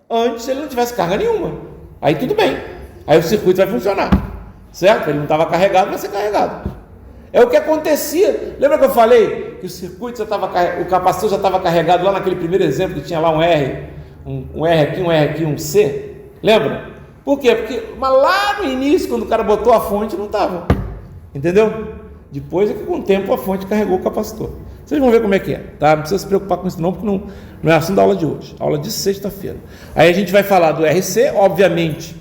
antes ele não tivesse carga nenhuma. Aí tudo bem. Aí o circuito vai funcionar. Certo? Ele não estava carregado, vai ser carregado. É o que acontecia. Lembra que eu falei que o circuito o capacitor já estava carregado lá naquele primeiro exemplo que tinha lá um R, um R aqui, um C? Lembra? Por quê? Porque mas lá no início, quando o cara botou a fonte, não estava. Entendeu? Depois é que com o tempo a fonte carregou o capacitor. Vocês vão ver como é que é, tá? Não precisa se preocupar com isso não, porque não é assunto da aula de hoje. Aula de sexta-feira. Aí a gente vai falar do RC, obviamente,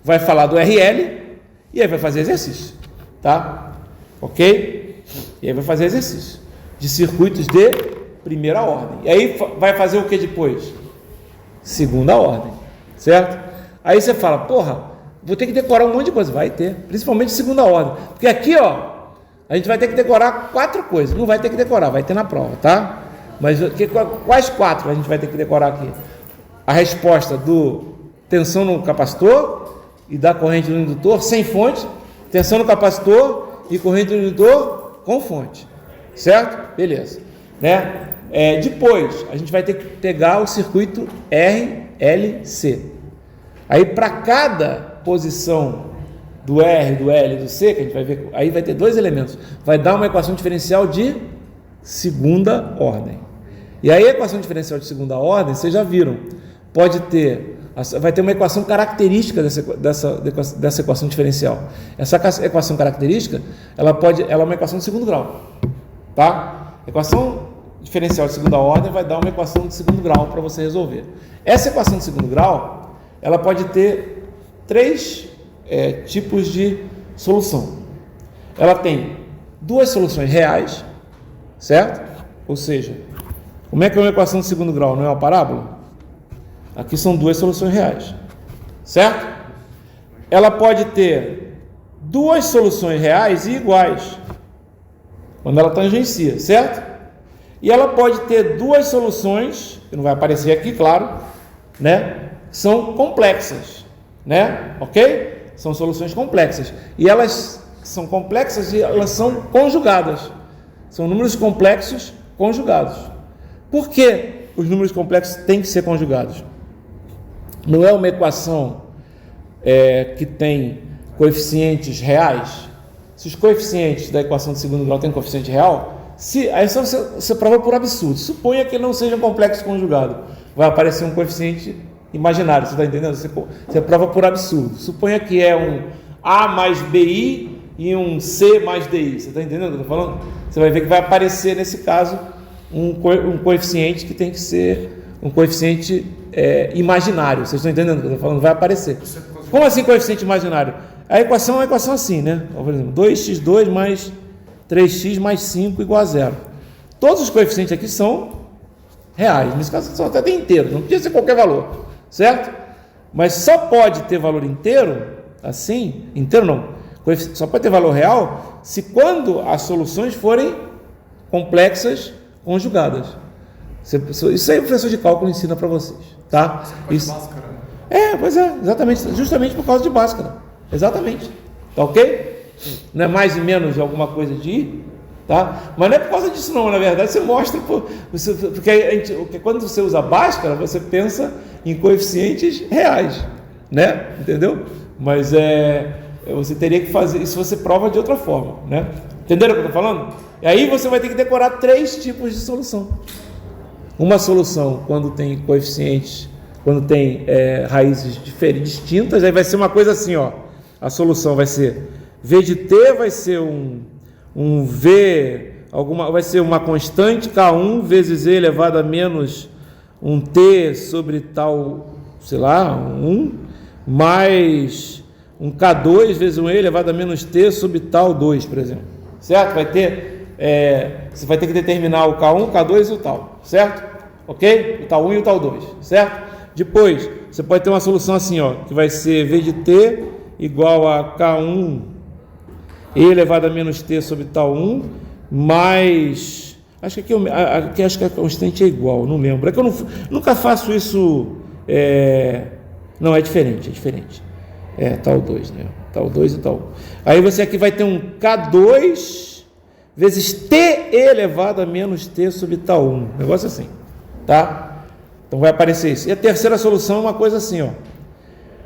vai falar do RL, e aí vai fazer exercício, tá? Ok? E aí vai fazer exercício de circuitos de primeira ordem. E aí vai fazer o que depois? Segunda ordem, certo? Aí você fala, porra, vou ter que decorar um monte de coisa. Vai ter, principalmente segunda ordem. Porque aqui, ó, a gente vai ter que decorar 4 coisas. Não vai ter que decorar, vai ter na prova, tá? Mas quais 4 a gente vai ter que decorar aqui? A resposta do tensão no capacitor e da corrente no indutor sem fonte, tensão no capacitor e corrente no indutor com fonte, certo? Beleza, né? Depois a gente vai ter que pegar o circuito RLC. Aí para cada posição do R, do L e do C, que a gente vai ver, aí vai ter 2 elementos, vai dar uma equação diferencial de segunda ordem. E aí a equação diferencial de segunda ordem, vocês já viram, vai ter uma equação característica dessa equação diferencial. Essa equação característica, ela é uma equação de segundo grau, tá? Equação diferencial de segunda ordem vai dar uma equação de segundo grau para você resolver. Essa equação de segundo grau, ela pode ter 3 tipos de solução. Ela tem 2 soluções reais, certo? Ou seja, como é que é uma equação de segundo grau? Não é uma parábola? Aqui são 2 soluções reais, certo? Ela pode ter 2 soluções reais e iguais, quando ela tangencia, certo? E ela pode ter 2 soluções, que não vai aparecer aqui, claro, né? São complexas, né? Ok? São soluções complexas. E elas são complexas e elas são conjugadas. São números complexos conjugados. Por que os números complexos têm que ser conjugados? Não é uma equação que tem coeficientes reais? Se os coeficientes da equação de segundo grau têm coeficiente real, Aí só você prova por absurdo. Suponha que não seja um complexo conjugado. Vai aparecer um coeficiente imaginário, você está entendendo? Você prova por absurdo. Suponha que é um A mais BI e um C mais DI. Você está entendendo o que eu estou falando? Você vai ver que vai aparecer, nesse caso, um coeficiente que tem que ser um coeficiente imaginário. Vocês estão entendendo o que eu estou falando? Vai aparecer. Como assim coeficiente imaginário? A equação é uma equação assim, né? Por exemplo, 2x2 mais 3x mais 5 igual a 0. Todos os coeficientes aqui são reais. Nesse caso, são até inteiros. Não podia ser qualquer valor, certo? Mas só pode ter valor inteiro, assim, inteiro não, só pode ter valor real, se quando as soluções forem complexas conjugadas. Isso aí o professor de cálculo ensina para vocês, tá? Isso. Bhaskara, né? Pois é, exatamente, justamente por causa de Bhaskara. Exatamente. Tá ok? Não é mais e menos de alguma coisa de ir, tá? Mas não é por causa disso não, na verdade você mostra, porque quando você usa Bhaskara, você pensa em coeficientes reais, né? Entendeu? Mas você teria que fazer, isso você prova de outra forma, né? Entenderam o que eu estou falando? E aí você vai ter que decorar 3 tipos de solução. Uma solução quando tem coeficientes, quando tem raízes distintas, aí vai ser uma coisa assim, ó. A solução vai ser V de t, vai ser um V, vai ser uma constante K1 vezes E elevado a menos um T sobre tal, sei lá, 1, mais um K2 vezes um E elevado a menos T sobre tal 2, por exemplo. Certo? Vai ter, você vai ter que determinar o K1, o K2 e o tal, certo? Ok? O tal 1 e o tal 2, certo? Depois, você pode ter uma solução assim, ó, que vai ser V de t igual a K1 E elevado a menos T sobre tal 1, mais... Acho que aqui acho que a constante é igual, não lembro. É que eu nunca faço isso... Não, é diferente. Tal 2, né? Tal 2 e tal 1. Aí você aqui vai ter um K2 vezes T elevado a menos T sobre tal 1. Negócio assim, tá? Então vai aparecer isso. E a terceira solução é uma coisa assim, ó.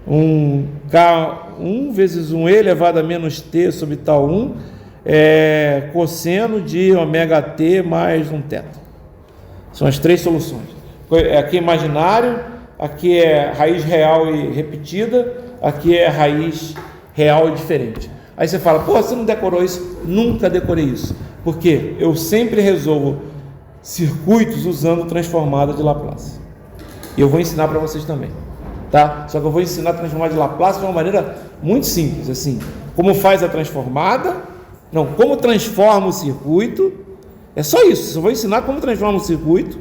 Um K1 vezes um E elevado a menos T sobre tal 1 cosseno de ômega T mais um θ. São as 3 soluções. Aqui é imaginário, aqui é raiz real e repetida, aqui é raiz real e diferente. Aí você fala, pô, você não decorou isso? Nunca decorei isso. Porque eu sempre resolvo circuitos usando transformada de Laplace. E eu vou ensinar para vocês também. Tá? Só que eu vou ensinar a transformada de Laplace de uma maneira muito simples, assim, como faz a transformada, como transforma o circuito, é só isso, eu vou ensinar como transforma o circuito,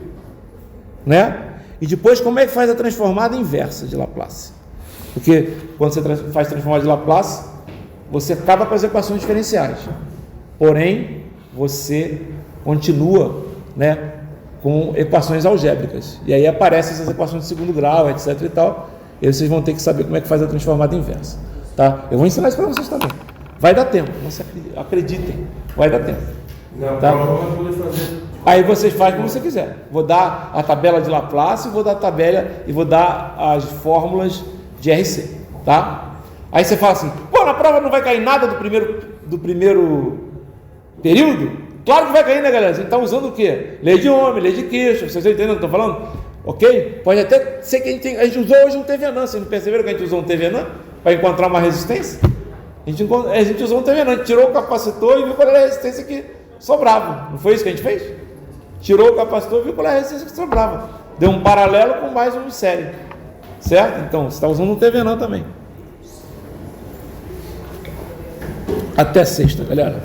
né? E depois como é que faz a transformada inversa de Laplace, porque quando você faz transformada de Laplace, você acaba com as equações diferenciais, porém, você continua, né, com equações algébricas, e aí aparecem essas equações de segundo grau, etc e tal. E aí vocês vão ter que saber como é que faz a transformada inversa, tá? Eu vou ensinar isso para vocês também. Vai dar tempo, não acreditem, vai dar tempo. Não, tá? Não poder fazer. Aí vocês fazem como você quiser. Vou dar a tabela de Laplace, vou dar as fórmulas de RC, tá? Aí você fala assim, pô, na prova não vai cair nada do primeiro período? Claro que vai cair, né, galera? Você está usando o quê? Lei de Ohm, lei de Kirchhoff, vocês estão entendendo o que eu estou falando? Ok? Pode até ser que a gente usou hoje um Thevenin. Vocês não perceberam que a gente usou um Thevenin para encontrar uma resistência? A gente usou um Thevenin, a gente tirou o capacitor e viu qual era a resistência que sobrava. Não foi isso que a gente fez? Tirou o capacitor e viu qual era a resistência que sobrava. Deu um paralelo com mais um de série. Certo? Então, você está usando um Thevenin também. Até sexta, galera.